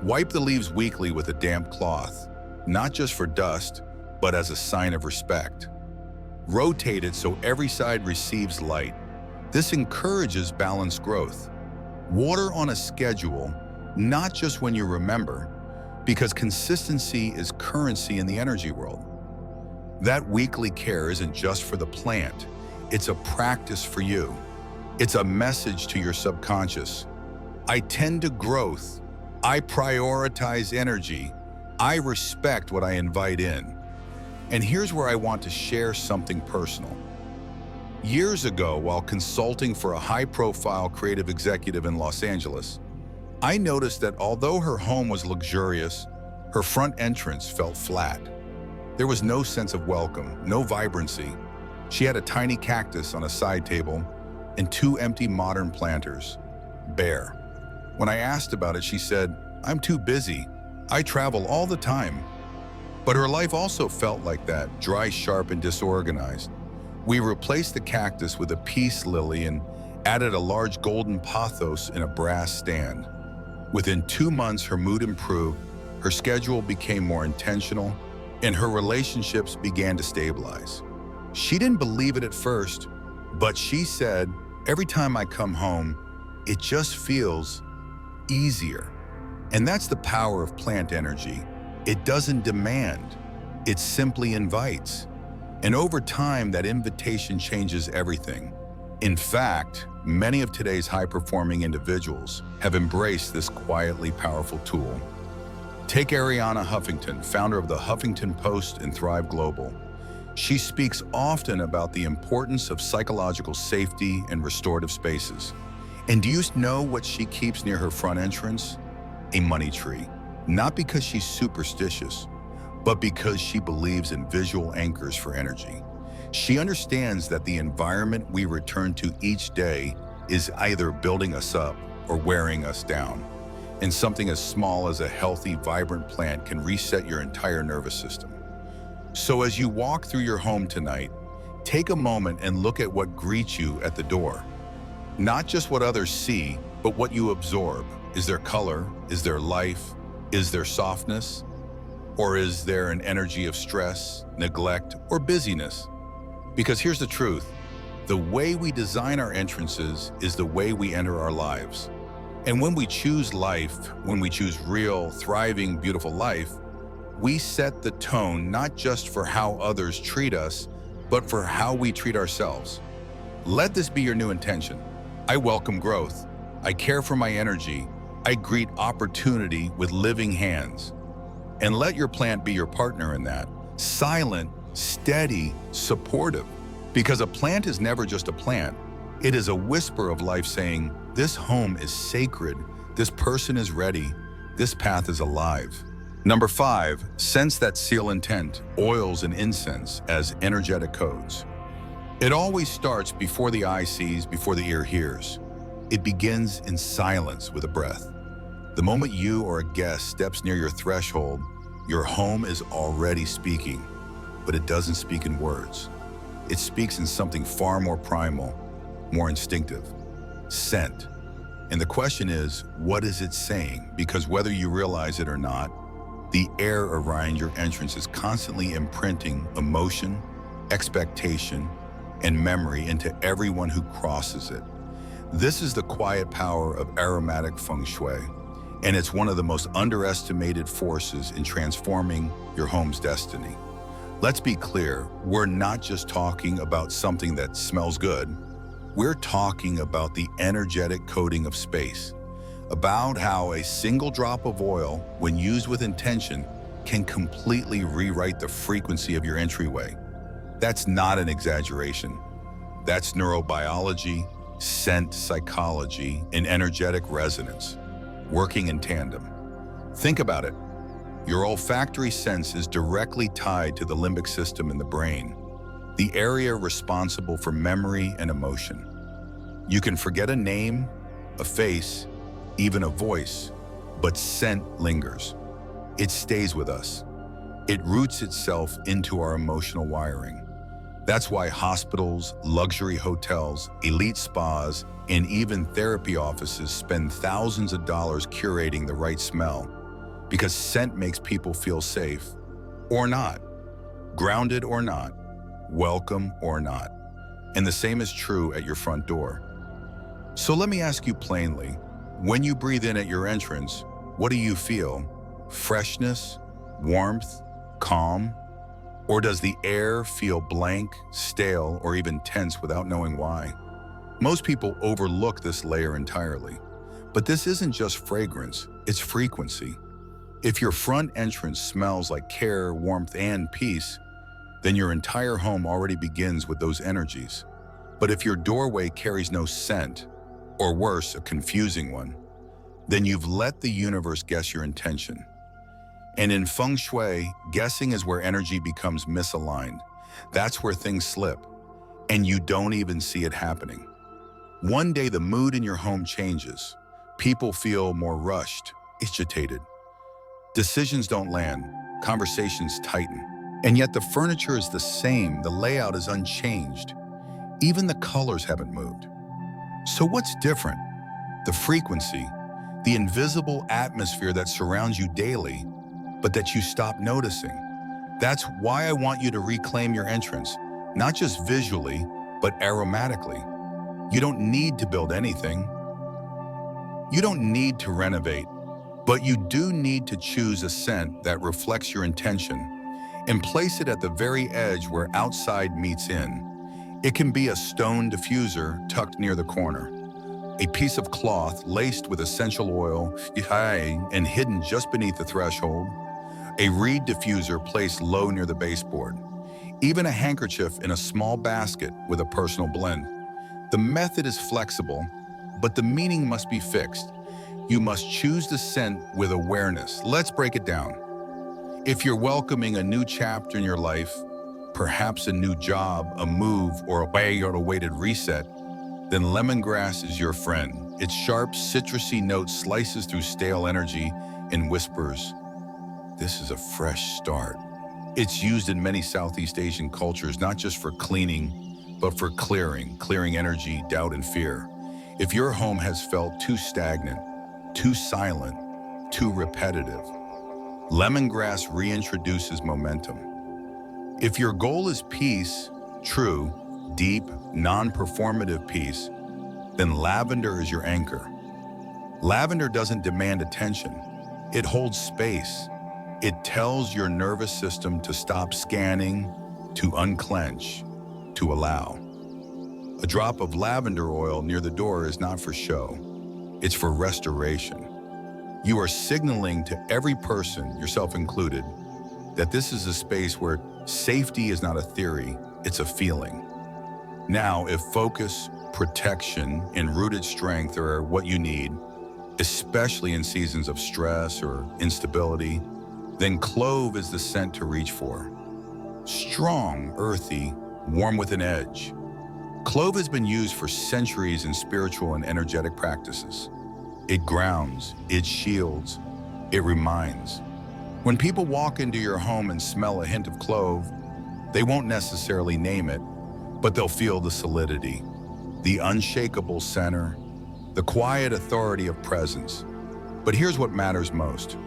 Wipe the leaves weekly with a damp cloth, not just for dust, but as a sign of respect. Rotate it so every side receives light. This encourages balanced growth. Water on a schedule, not just when you remember, because consistency is currency in the energy world. That weekly care isn't just for the plant, it's a practice for you. It's a message to your subconscious. I tend to growth. I prioritize energy. I respect what I invite in. And here's where I want to share something personal. Years ago, while consulting for a high-profile creative executive in Los Angeles, I noticed that although her home was luxurious, her front entrance felt flat. There was no sense of welcome, no vibrancy. She had a tiny cactus on a side table and 2 empty modern planters, bare. When I asked about it, she said, "I'm too busy. I travel all the time." But her life also felt like that, dry, sharp, and disorganized. We replaced the cactus with a peace lily and added a large golden pothos in a brass stand. Within 2 months, her mood improved, her schedule became more intentional, and her relationships began to stabilize. She didn't believe it at first, but she said, "Every time I come home, it just feels easier." And that's the power of plant energy. It doesn't demand, it simply invites. And over time, that invitation changes everything. In fact, many of today's high-performing individuals have embraced this quietly powerful tool. Take Arianna Huffington, founder of the Huffington Post and Thrive Global. She speaks often about the importance of psychological safety and restorative spaces. And do you know what she keeps near her front entrance? A money tree. Not because she's superstitious, but because she believes in visual anchors for energy. She understands that the environment we return to each day is either building us up or wearing us down. And something as small as a healthy, vibrant plant can reset your entire nervous system. So as you walk through your home tonight, take a moment and look at what greets you at the door. Not just what others see, but what you absorb. Is there color? Is there life? Is there softness? Or is there an energy of stress, neglect, or busyness? Because here's the truth. The way we design our entrances is the way we enter our lives. And when we choose life, when we choose real, thriving, beautiful life, we set the tone not just for how others treat us, but for how we treat ourselves. Let this be your new intention. I welcome growth. I care for my energy. I greet opportunity with living hands. And let your plant be your partner in that. Silent, steady, supportive. Because a plant is never just a plant. It is a whisper of life saying, this home is sacred, this person is ready, this path is alive. Number 5, sense that seal intent, oils and incense as energetic codes. It always starts before the eye sees, before the ear hears. It begins in silence with a breath. The moment you or a guest steps near your threshold, your home is already speaking, but it doesn't speak in words. It speaks in something far more primal, more instinctive, scent. And the question is, what is it saying? Because whether you realize it or not, the air around your entrance is constantly imprinting emotion, expectation, and memory into everyone who crosses it. This is the quiet power of aromatic Feng Shui, and it's one of the most underestimated forces in transforming your home's destiny. Let's be clear, we're not just talking about something that smells good. We're talking about the energetic coding of space, about how a single drop of oil, when used with intention, can completely rewrite the frequency of your entryway. That's not an exaggeration. That's neurobiology, scent psychology, and energetic resonance, working in tandem. Think about it. Your olfactory sense is directly tied to the limbic system in the brain, the area responsible for memory and emotion. You can forget a name, a face, even a voice, but scent lingers. it stays with us. It roots itself into our emotional wiring. That's why hospitals, luxury hotels, elite spas, and even therapy offices spend thousands of dollars curating the right smell, because scent makes people feel safe, or not, grounded or not, welcome or not. And the same is true at your front door. So let me ask you plainly, when you breathe in at your entrance, what do you feel? Freshness, warmth, calm? Or does the air feel blank, stale, or even tense without knowing why? Most people overlook this layer entirely. But this isn't just fragrance, it's frequency. If your front entrance smells like care, warmth, and peace, then your entire home already begins with those energies. But if your doorway carries no scent, or worse, a confusing one, then you've let the universe guess your intention. And in Feng Shui, guessing is where energy becomes misaligned. That's where things slip, and you don't even see it happening. One day the mood in your home changes. People feel more rushed, agitated. Decisions don't land, conversations tighten. And yet the furniture is the same, the layout is unchanged. Even the colors haven't moved. So what's different? The frequency, the invisible atmosphere that surrounds you daily, but that you stop noticing. That's why I want you to reclaim your entrance, not just visually, but aromatically. You don't need to build anything. You don't need to renovate, but you do need to choose a scent that reflects your intention and place it at the very edge where outside meets in. It can be a stone diffuser tucked near the corner, a piece of cloth laced with essential oil and hidden just beneath the threshold, a reed diffuser placed low near the baseboard, even a handkerchief in a small basket with a personal blend. The method is flexible, but the meaning must be fixed. You must choose the scent with awareness. Let's break it down. If you're welcoming a new chapter in your life, perhaps a new job, a move, or a awaited reset, then lemongrass is your friend. Its sharp, citrusy note slices through stale energy and whispers, "This is a fresh start." It's used in many Southeast Asian cultures, not just for cleaning, but for clearing energy, doubt, and fear. If your home has felt too stagnant, too silent, too repetitive, lemongrass reintroduces momentum. If your goal is peace, true, deep, non-performative peace, then lavender is your anchor. Lavender doesn't demand attention. It holds space. It tells your nervous system to stop scanning, to unclench, to allow. A drop of lavender oil near the door is not for show. It's for restoration. You are signaling to every person, yourself included, that this is a space where safety is not a theory, it's a feeling. Now, if focus, protection, and rooted strength are what you need, especially in seasons of stress or instability, then clove is the scent to reach for. Strong, earthy, warm with an edge. Clove has been used for centuries in spiritual and energetic practices. It grounds, it shields, it reminds. When people walk into your home and smell a hint of clove, they won't necessarily name it, but they'll feel the solidity, the unshakable center, the quiet authority of presence. But here's what matters most.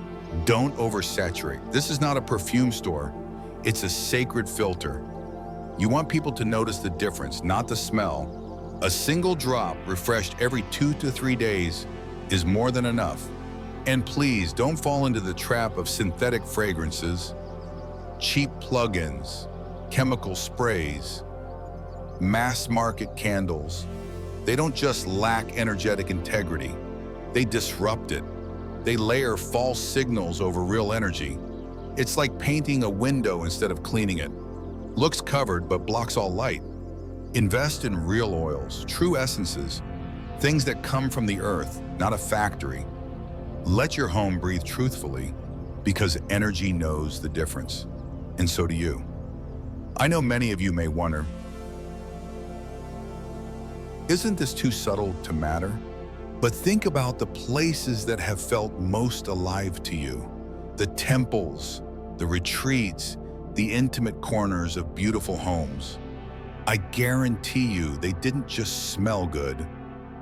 Don't oversaturate. This is not a perfume store. It's a sacred filter. You want people to notice the difference, not the smell. A single drop refreshed every 2 to 3 days is more than enough. And please don't fall into the trap of synthetic fragrances, cheap plug-ins, chemical sprays, mass market candles. They don't just lack energetic integrity, they disrupt it. They layer false signals over real energy. It's like painting a window instead of cleaning it. Looks covered but blocks all light. Invest in real oils, true essences, things that come from the earth, not a factory. Let your home breathe truthfully, because energy knows the difference, and so do you. I know many of you may wonder, isn't this too subtle to matter? But think about the places that have felt most alive to you, The temples, the retreats, the intimate corners of beautiful homes. I guarantee you they didn't just smell good,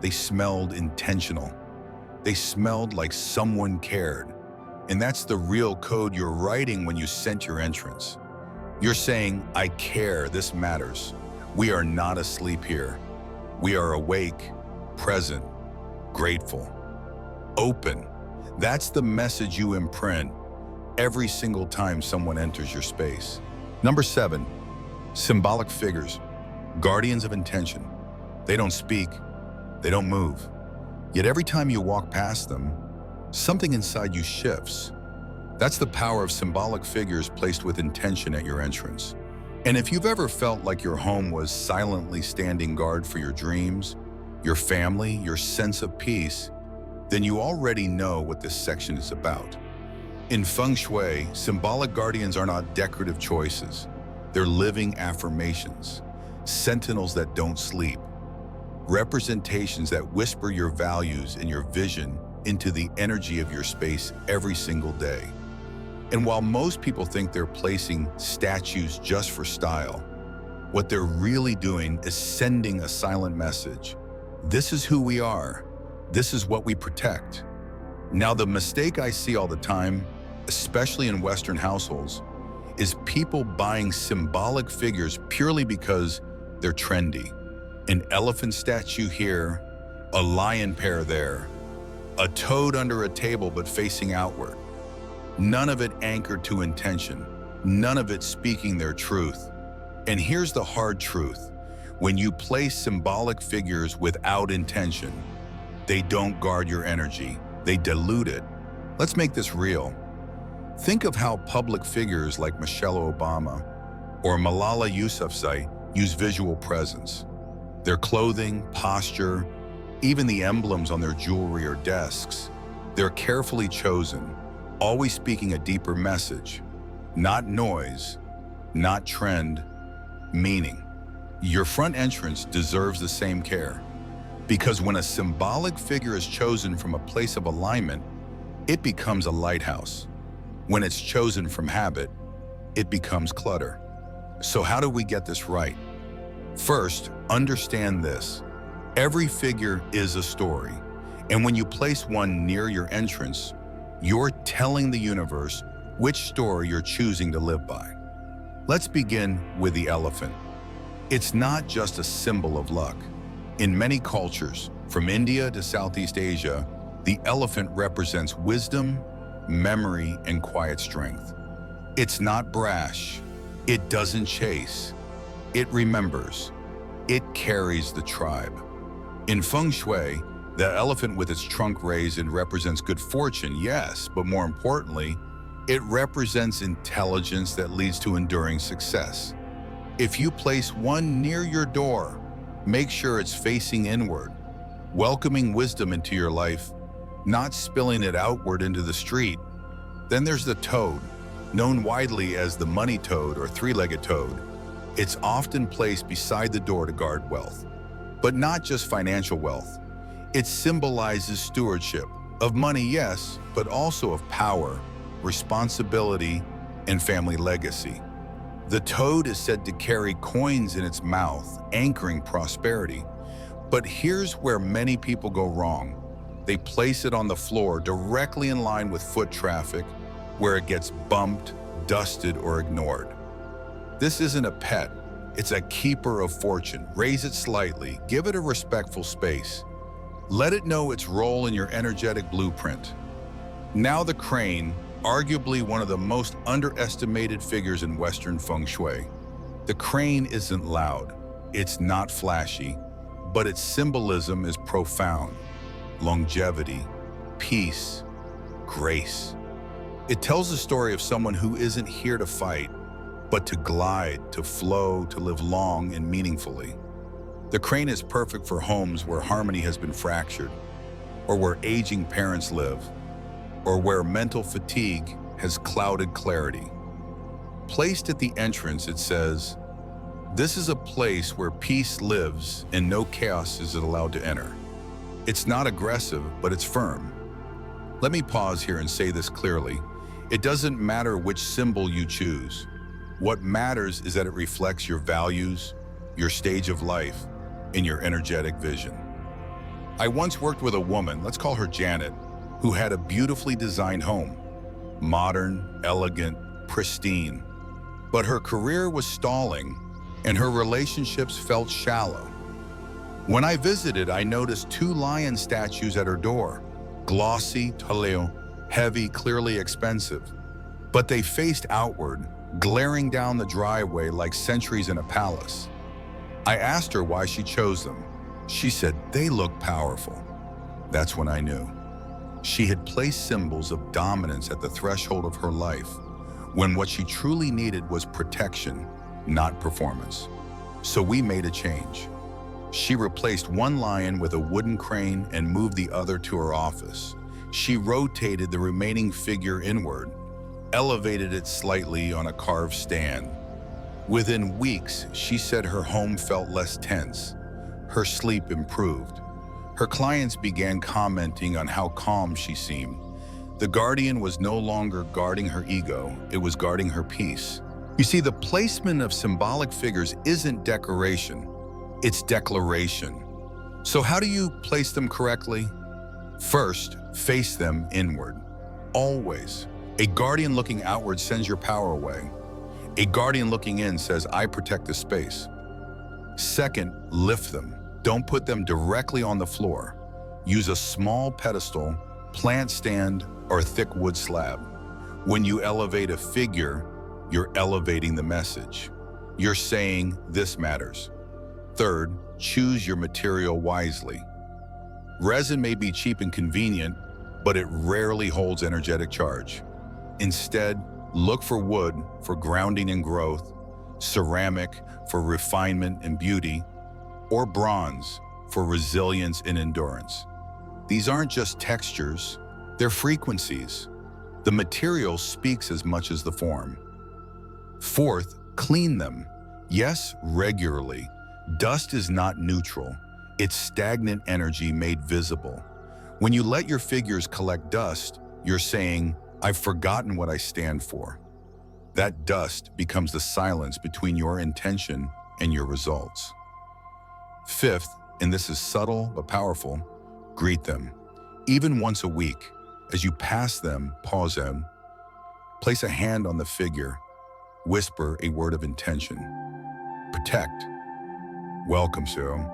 they smelled intentional. They smelled like someone cared. And that's the real code you're writing when you sent your entrance. You're saying, I care, this matters. We are not asleep here. We are awake, present, grateful, open. That's the message you imprint every single time someone enters your space. Number 7, symbolic figures, guardians of intention. They don't speak, they don't move. Yet every time you walk past them, something inside you shifts. That's the power of symbolic figures placed with intention at your entrance. And if you've ever felt like your home was silently standing guard for your dreams, your family, your sense of peace, then you already know what this section is about. In Feng Shui, symbolic guardians are not decorative choices. They're living affirmations, sentinels that don't sleep, representations that whisper your values and your vision into the energy of your space every single day. And while most people think they're placing statues just for style, what they're really doing is sending a silent message. This is who we are. This is what we protect. Now, the mistake I see all the time, especially in Western households, is people buying symbolic figures purely because they're trendy. An elephant statue here, a lion pair there, a toad under a table but facing outward. None of it anchored to intention, none of it speaking their truth. And here's the hard truth. When you place symbolic figures without intention, they don't guard your energy, they dilute it. Let's make this real. Think of how public figures like Michelle Obama or Malala Yousafzai use visual presence. Their clothing, posture, even the emblems on their jewelry or desks, they're carefully chosen, always speaking a deeper message. Not noise, not trend, meaning. Your front entrance deserves the same care. Because when a symbolic figure is chosen from a place of alignment, it becomes a lighthouse. When it's chosen from habit, it becomes clutter. So how do we get this right? First, understand this. Every figure is a story. And when you place one near your entrance, you're telling the universe which story you're choosing to live by. Let's begin with the elephant. It's not just a symbol of luck. In many cultures, from India to Southeast Asia, the elephant represents wisdom, memory, and quiet strength. It's not brash. It doesn't chase. It remembers. It carries the tribe. In Feng Shui, the elephant with its trunk raised represents good fortune, yes, but more importantly, it represents intelligence that leads to enduring success. If you place one near your door, make sure it's facing inward, welcoming wisdom into your life, not spilling it outward into the street. Then there's the toad, known widely as the money toad or three-legged toad. It's often placed beside the door to guard wealth, but not just financial wealth. It symbolizes stewardship of money, yes, but also of power, responsibility, and family legacy. The toad is said to carry coins in its mouth, anchoring prosperity. But here's where many people go wrong. They place it on the floor directly in line with foot traffic, where it gets bumped, dusted, or ignored. This isn't a pet. It's a keeper of fortune. Raise it slightly. Give it a respectful space. Let it know its role in your energetic blueprint. Now the crane, arguably one of the most underestimated figures in Western Feng Shui. The crane isn't loud. It's not flashy, but its symbolism is profound. Longevity, peace, grace. It tells the story of someone who isn't here to fight, but to glide, to flow, to live long and meaningfully. The crane is perfect for homes where harmony has been fractured, or where aging parents live, or where mental fatigue has clouded clarity. Placed at the entrance, it says, "This is a place where peace lives and no chaos is allowed to enter." It's not aggressive, but it's firm. Let me pause here and say this clearly. It doesn't matter which symbol you choose. What matters is that it reflects your values, your stage of life, and your energetic vision. I once worked with a woman, let's call her Janet, who had a beautifully designed home. Modern, elegant, pristine. But her career was stalling, and her relationships felt shallow. When I visited, I noticed 2 lion statues at her door. Glossy, taleo, heavy, clearly expensive. But they faced outward, glaring down the driveway like sentries in a palace. I asked her why she chose them. She said, "They look powerful." That's when I knew. She had placed symbols of dominance at the threshold of her life, when what she truly needed was protection, not performance. So we made a change. She replaced one lion with a wooden crane and moved the other to her office. She rotated the remaining figure inward, elevated it slightly on a carved stand. Within weeks, she said her home felt less tense. Her sleep improved. Her clients began commenting on how calm she seemed. The guardian was no longer guarding her ego, it was guarding her peace. You see, the placement of symbolic figures isn't decoration, it's declaration. So how do you place them correctly? First, face them inward. Always. A guardian looking outward sends your power away. A guardian looking in says, "I protect the space." Second, lift them. Don't put them directly on the floor. Use a small pedestal, plant stand, or thick wood slab. When you elevate a figure, you're elevating the message. You're saying, "This matters." Third, choose your material wisely. Resin may be cheap and convenient, but it rarely holds energetic charge. Instead, look for wood for grounding and growth, ceramic for refinement and beauty, or bronze for resilience and endurance. These aren't just textures, they're frequencies. The material speaks as much as the form. Fourth, clean them. Yes, regularly. Dust is not neutral. It's stagnant energy made visible. When you let your figures collect dust, you're saying, "I've forgotten what I stand for." That dust becomes the silence between your intention and your results. Fifth, and this is subtle but powerful, greet them. Even once a week, as you pass them, pause them, place a hand on the figure, whisper a word of intention. Protect. Welcome, Cyril.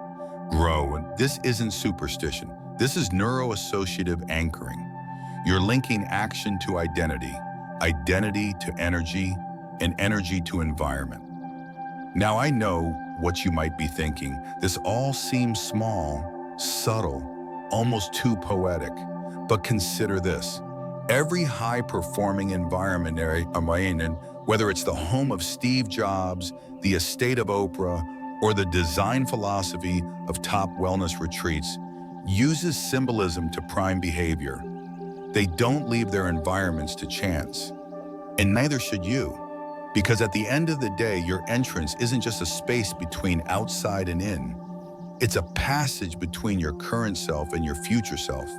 Grow. And this isn't superstition. This is neuroassociative anchoring. You're linking action to identity, identity to energy, and energy to environment. Now I know what you might be thinking. This all seems small, subtle, almost too poetic. But consider this. Every high-performing environment area, whether it's the home of Steve Jobs, the estate of Oprah, or the design philosophy of top wellness retreats, uses symbolism to prime behavior. They don't leave their environments to chance. And neither should you. Because at the end of the day, your entrance isn't just a space between outside and in. It's a passage between your current self and your future self.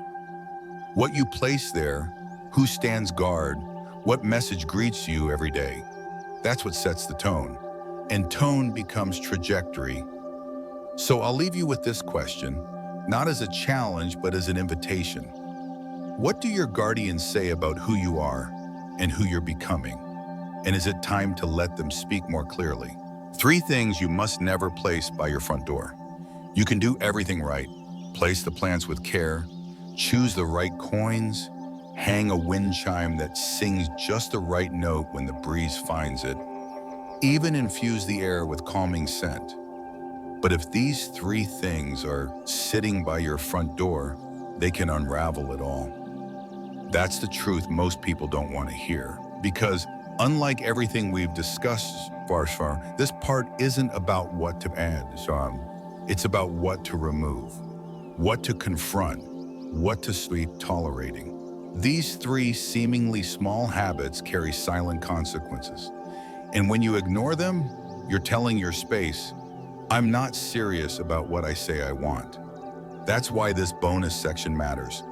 What you place there, who stands guard, what message greets you every day, that's what sets the tone. And tone becomes trajectory. So I'll leave you with this question, not as a challenge, but as an invitation. What do your guardians say about who you are and who you're becoming? And is it time to let them speak more clearly? 3 things you must never place by your front door. You can do everything right. Place the plants with care, choose the right coins, hang a wind chime that sings just the right note when the breeze finds it, even infuse the air with calming scent. But if these 3 things are sitting by your front door, they can unravel it all. That's the truth most people don't want to hear, because unlike everything we've discussed far, this part isn't about what to add, it's about what to remove, what to confront, what to sleep tolerating. These 3 seemingly small habits carry silent consequences. And when you ignore them, you're telling your space, "I'm not serious about what I say I want." That's why this bonus section matters.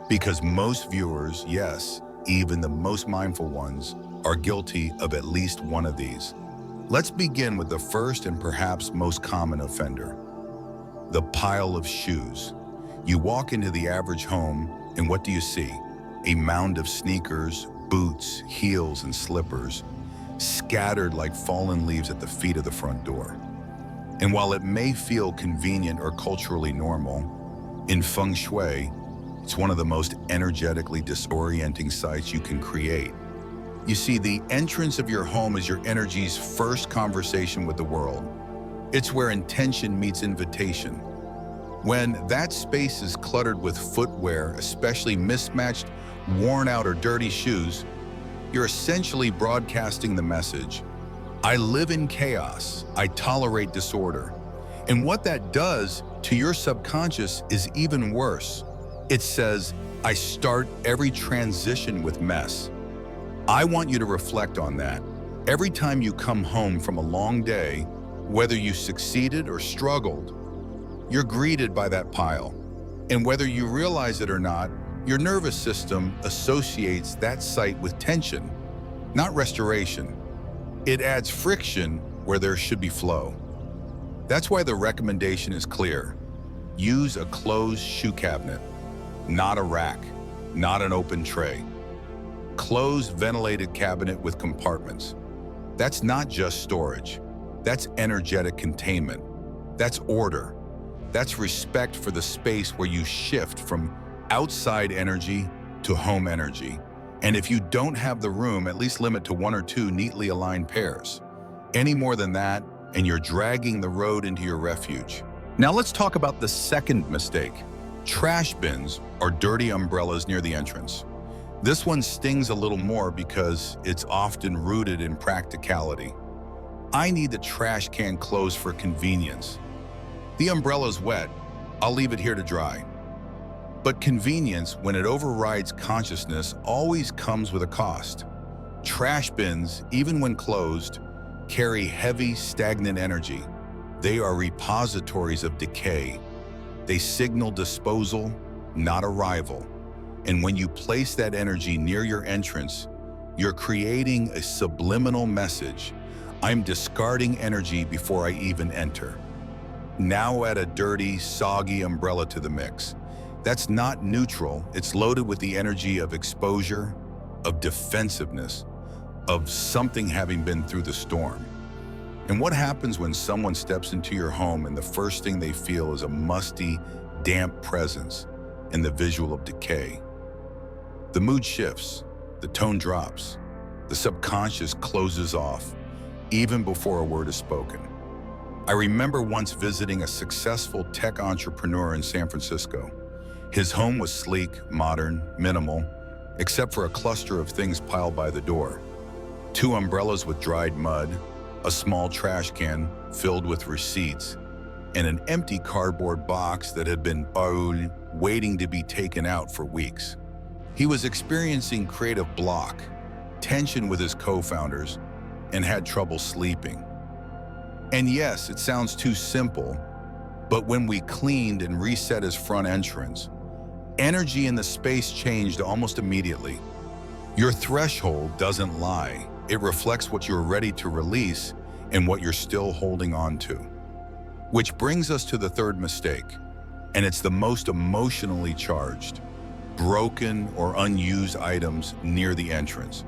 Because most viewers, yes, even the most mindful ones, are guilty of at least one of these. Let's begin with the first and perhaps most common offender, the pile of shoes. You walk into the average home, and what do you see? A mound of sneakers, boots, heels, and slippers, scattered like fallen leaves at the feet of the front door. And while it may feel convenient or culturally normal, in Feng Shui, it's one of the most energetically disorienting sights you can create. You see, the entrance of your home is your energy's first conversation with the world. It's where intention meets invitation. When that space is cluttered with footwear, especially mismatched, worn out, or dirty shoes, you're essentially broadcasting the message, I live in chaos, I tolerate disorder. And what that does to your subconscious is even worse. It says, I start every transition with mess. I want you to reflect on that. Every time you come home from a long day, whether you succeeded or struggled, you're greeted by that pile. And whether you realize it or not, your nervous system associates that sight with tension, not restoration. It adds friction where there should be flow. That's why the recommendation is clear. Use a closed shoe cabinet, not a rack, not an open tray. Closed, ventilated cabinet with compartments. That's not just storage. That's energetic containment. That's order. That's respect for the space where you shift from outside energy to home energy. And if you don't have the room, at least limit to 1 or 2 neatly aligned pairs. Any more than that, and you're dragging the road into your refuge. Now let's talk about the second mistake. Trash bins or dirty umbrellas near the entrance. This one stings a little more because it's often rooted in practicality. I need the trash can closed for convenience. The umbrella's wet, I'll leave it here to dry. But convenience, when it overrides consciousness, always comes with a cost. Trash bins, even when closed, carry heavy, stagnant energy. They are repositories of decay. They signal disposal, not arrival. And when you place that energy near your entrance, you're creating a subliminal message. I'm discarding energy before I even enter. Now add a dirty, soggy umbrella to the mix. That's not neutral. It's loaded with the energy of exposure, of defensiveness, of something having been through the storm. And what happens when someone steps into your home and the first thing they feel is a musty, damp presence and the visual of decay? The mood shifts, the tone drops, the subconscious closes off, even before a word is spoken. I remember once visiting a successful tech entrepreneur in San Francisco. His home was sleek, modern, minimal, except for a cluster of things piled by the door. 2 umbrellas with dried mud, a small trash can filled with receipts, and an empty cardboard box that had been waiting to be taken out for weeks. He was experiencing creative block, tension with his co-founders, and had trouble sleeping. And yes, it sounds too simple, but when we cleaned and reset his front entrance, energy in the space changed almost immediately. Your threshold doesn't lie. It reflects what you're ready to release and what you're still holding on to. Which brings us to the third mistake, and it's the most emotionally charged. Broken or unused items near the entrance.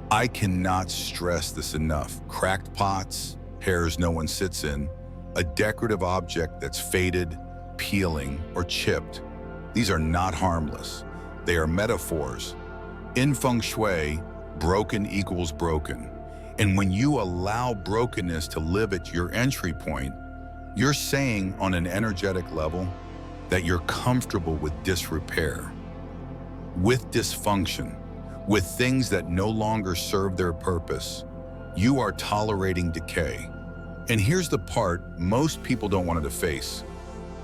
I cannot stress this enough. Cracked pots, pairs no one sits in, a decorative object that's faded, peeling, or chipped. These are not harmless. They are metaphors. In Feng Shui, broken equals broken. And when you allow brokenness to live at your entry point, you're saying on an energetic level that you're comfortable with disrepair, with dysfunction, with things that no longer serve their purpose. You are tolerating decay. And here's the part most people don't want to face.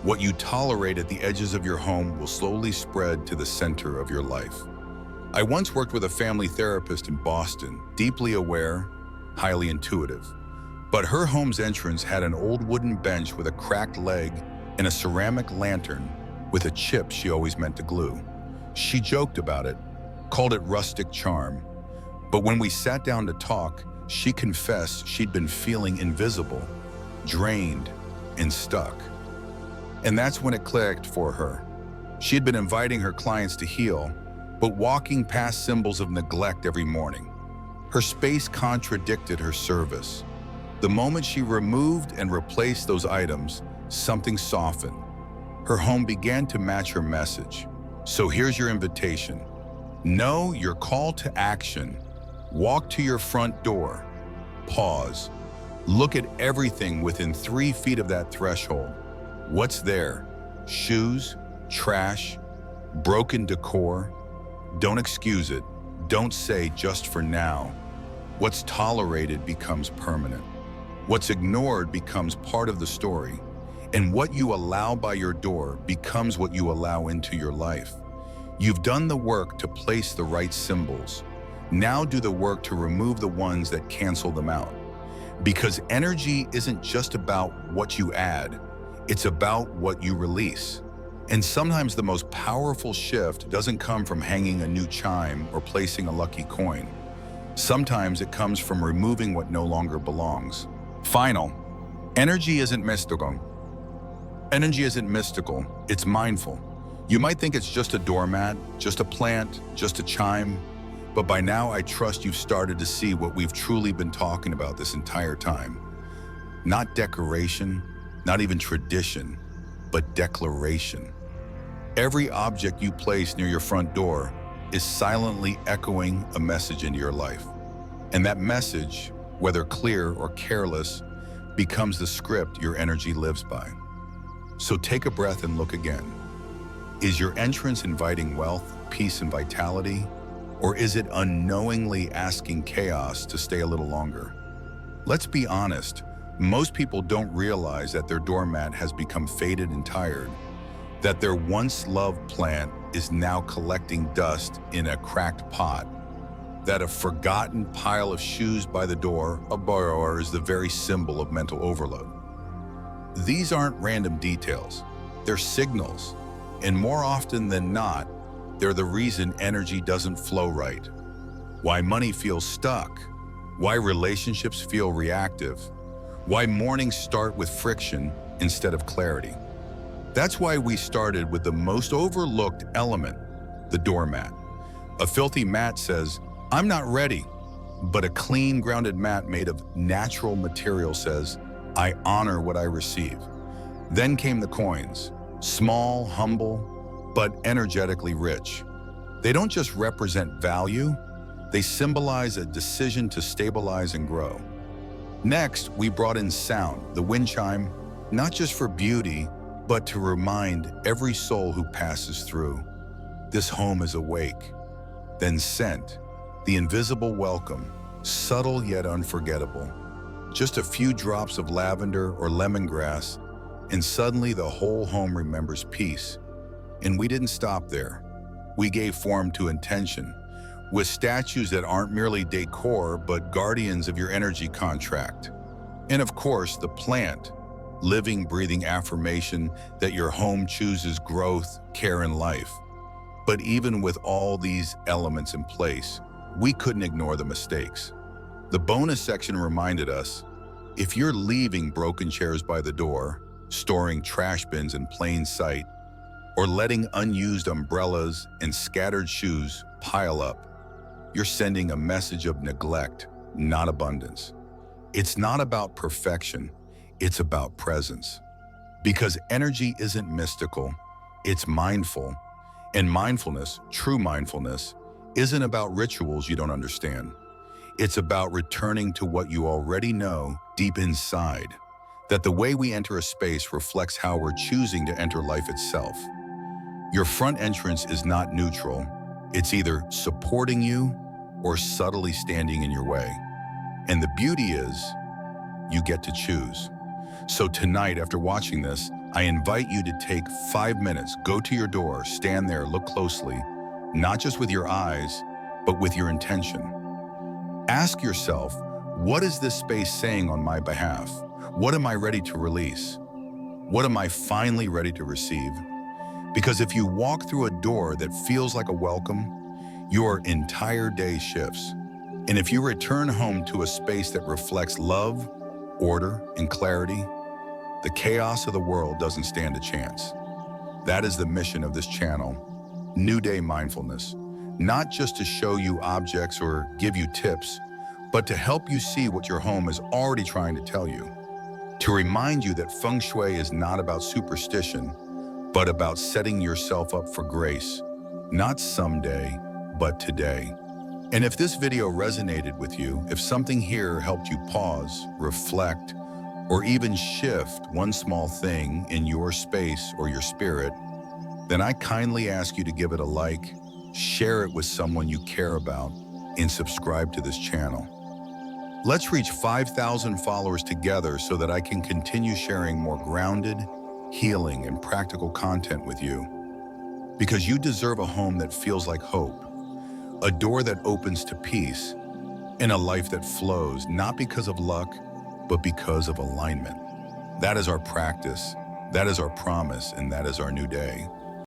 What you tolerate at the edges of your home will slowly spread to the center of your life. I once worked with a family therapist in Boston, deeply aware, highly intuitive. But her home's entrance had an old wooden bench with a cracked leg and a ceramic lantern with a chip she always meant to glue. She joked about it, called it rustic charm. But when we sat down to talk, she confessed she'd been feeling invisible, drained, and stuck. And that's when it clicked for her. She had been inviting her clients to heal, but walking past symbols of neglect every morning. Her space contradicted her service. The moment she removed and replaced those items, something softened. Her home began to match her message. So here's your invitation. Know your call to action. Walk to your front door. Pause. Look at everything within 3 feet of that threshold. What's there? Shoes, trash, broken decor. Don't excuse it. Don't say just for now. What's tolerated becomes permanent. What's ignored becomes part of the story. And what you allow by your door becomes what you allow into your life. You've done the work to place the right symbols. Now do the work to remove the ones that cancel them out. Because energy isn't just about what you add, it's about what you release. And sometimes the most powerful shift doesn't come from hanging a new chime or placing a lucky coin. Sometimes it comes from removing what no longer belongs. Final, energy isn't mystical. Energy isn't mystical, it's mindful. You might think it's just a doormat, just a plant, just a chime, but by now I trust you've started to see what we've truly been talking about this entire time. Not decoration, not even tradition, but declaration. Every object you place near your front door is silently echoing a message into your life. And that message, whether clear or careless, becomes the script your energy lives by. So take a breath and look again. Is your entrance inviting wealth, peace, and vitality? Or is it unknowingly asking chaos to stay a little longer? Let's be honest, most people don't realize that their doormat has become faded and tired, that their once loved plant is now collecting dust in a cracked pot, that a forgotten pile of shoes by the door, a borrower, is the very symbol of mental overload. These aren't random details, they're signals, and more often than not, they're the reason energy doesn't flow right, why money feels stuck, why relationships feel reactive, why mornings start with friction instead of clarity. That's why we started with the most overlooked element, the doormat. A filthy mat says, "I'm not ready," but a clean, grounded mat made of natural material says, "I honor what I receive." Then came the coins, small, humble, but energetically rich. They don't just represent value, they symbolize a decision to stabilize and grow. Next, we brought in sound, the wind chime, not just for beauty, but to remind every soul who passes through, this home is awake. Then scent, the invisible welcome, subtle yet unforgettable. Just a few drops of lavender or lemongrass, and suddenly the whole home remembers peace. And we didn't stop there. We gave form to intention, with statues that aren't merely decor, but guardians of your energy contract. And of course, the plant, living, breathing affirmation that your home chooses growth, care, and life. But even with all these elements in place, we couldn't ignore the mistakes. The bonus section reminded us, if you're leaving broken chairs by the door, storing trash bins in plain sight, or letting unused umbrellas and scattered shoes pile up, you're sending a message of neglect, not abundance. It's not about perfection, it's about presence. Because energy isn't mystical, it's mindful. And mindfulness, true mindfulness, isn't about rituals you don't understand. It's about returning to what you already know deep inside, that the way we enter a space reflects how we're choosing to enter life itself. Your front entrance is not neutral. It's either supporting you or subtly standing in your way. And the beauty is, you get to choose. So tonight, after watching this, I invite you to take 5 minutes, go to your door, stand there, look closely, not just with your eyes, but with your intention. Ask yourself, what is this space saying on my behalf? What am I ready to release? What am I finally ready to receive? Because if you walk through a door that feels like a welcome, your entire day shifts. And if you return home to a space that reflects love, order, and clarity, the chaos of the world doesn't stand a chance. That is the mission of this channel, New Day Mindfulness. Not just to show you objects or give you tips, but to help you see what your home is already trying to tell you. To remind you that Feng Shui is not about superstition, but about setting yourself up for grace. Not someday, but today. And if this video resonated with you, if something here helped you pause, reflect, or even shift one small thing in your space or your spirit, then I kindly ask you to give it a like, share it with someone you care about, and subscribe to this channel. Let's reach 5,000 followers together so that I can continue sharing more grounded, healing, and practical content with you. Because you deserve a home that feels like hope, a door that opens to peace, and a life that flows, not because of luck, but because of alignment. That is our practice, that is our promise, and that is our new day.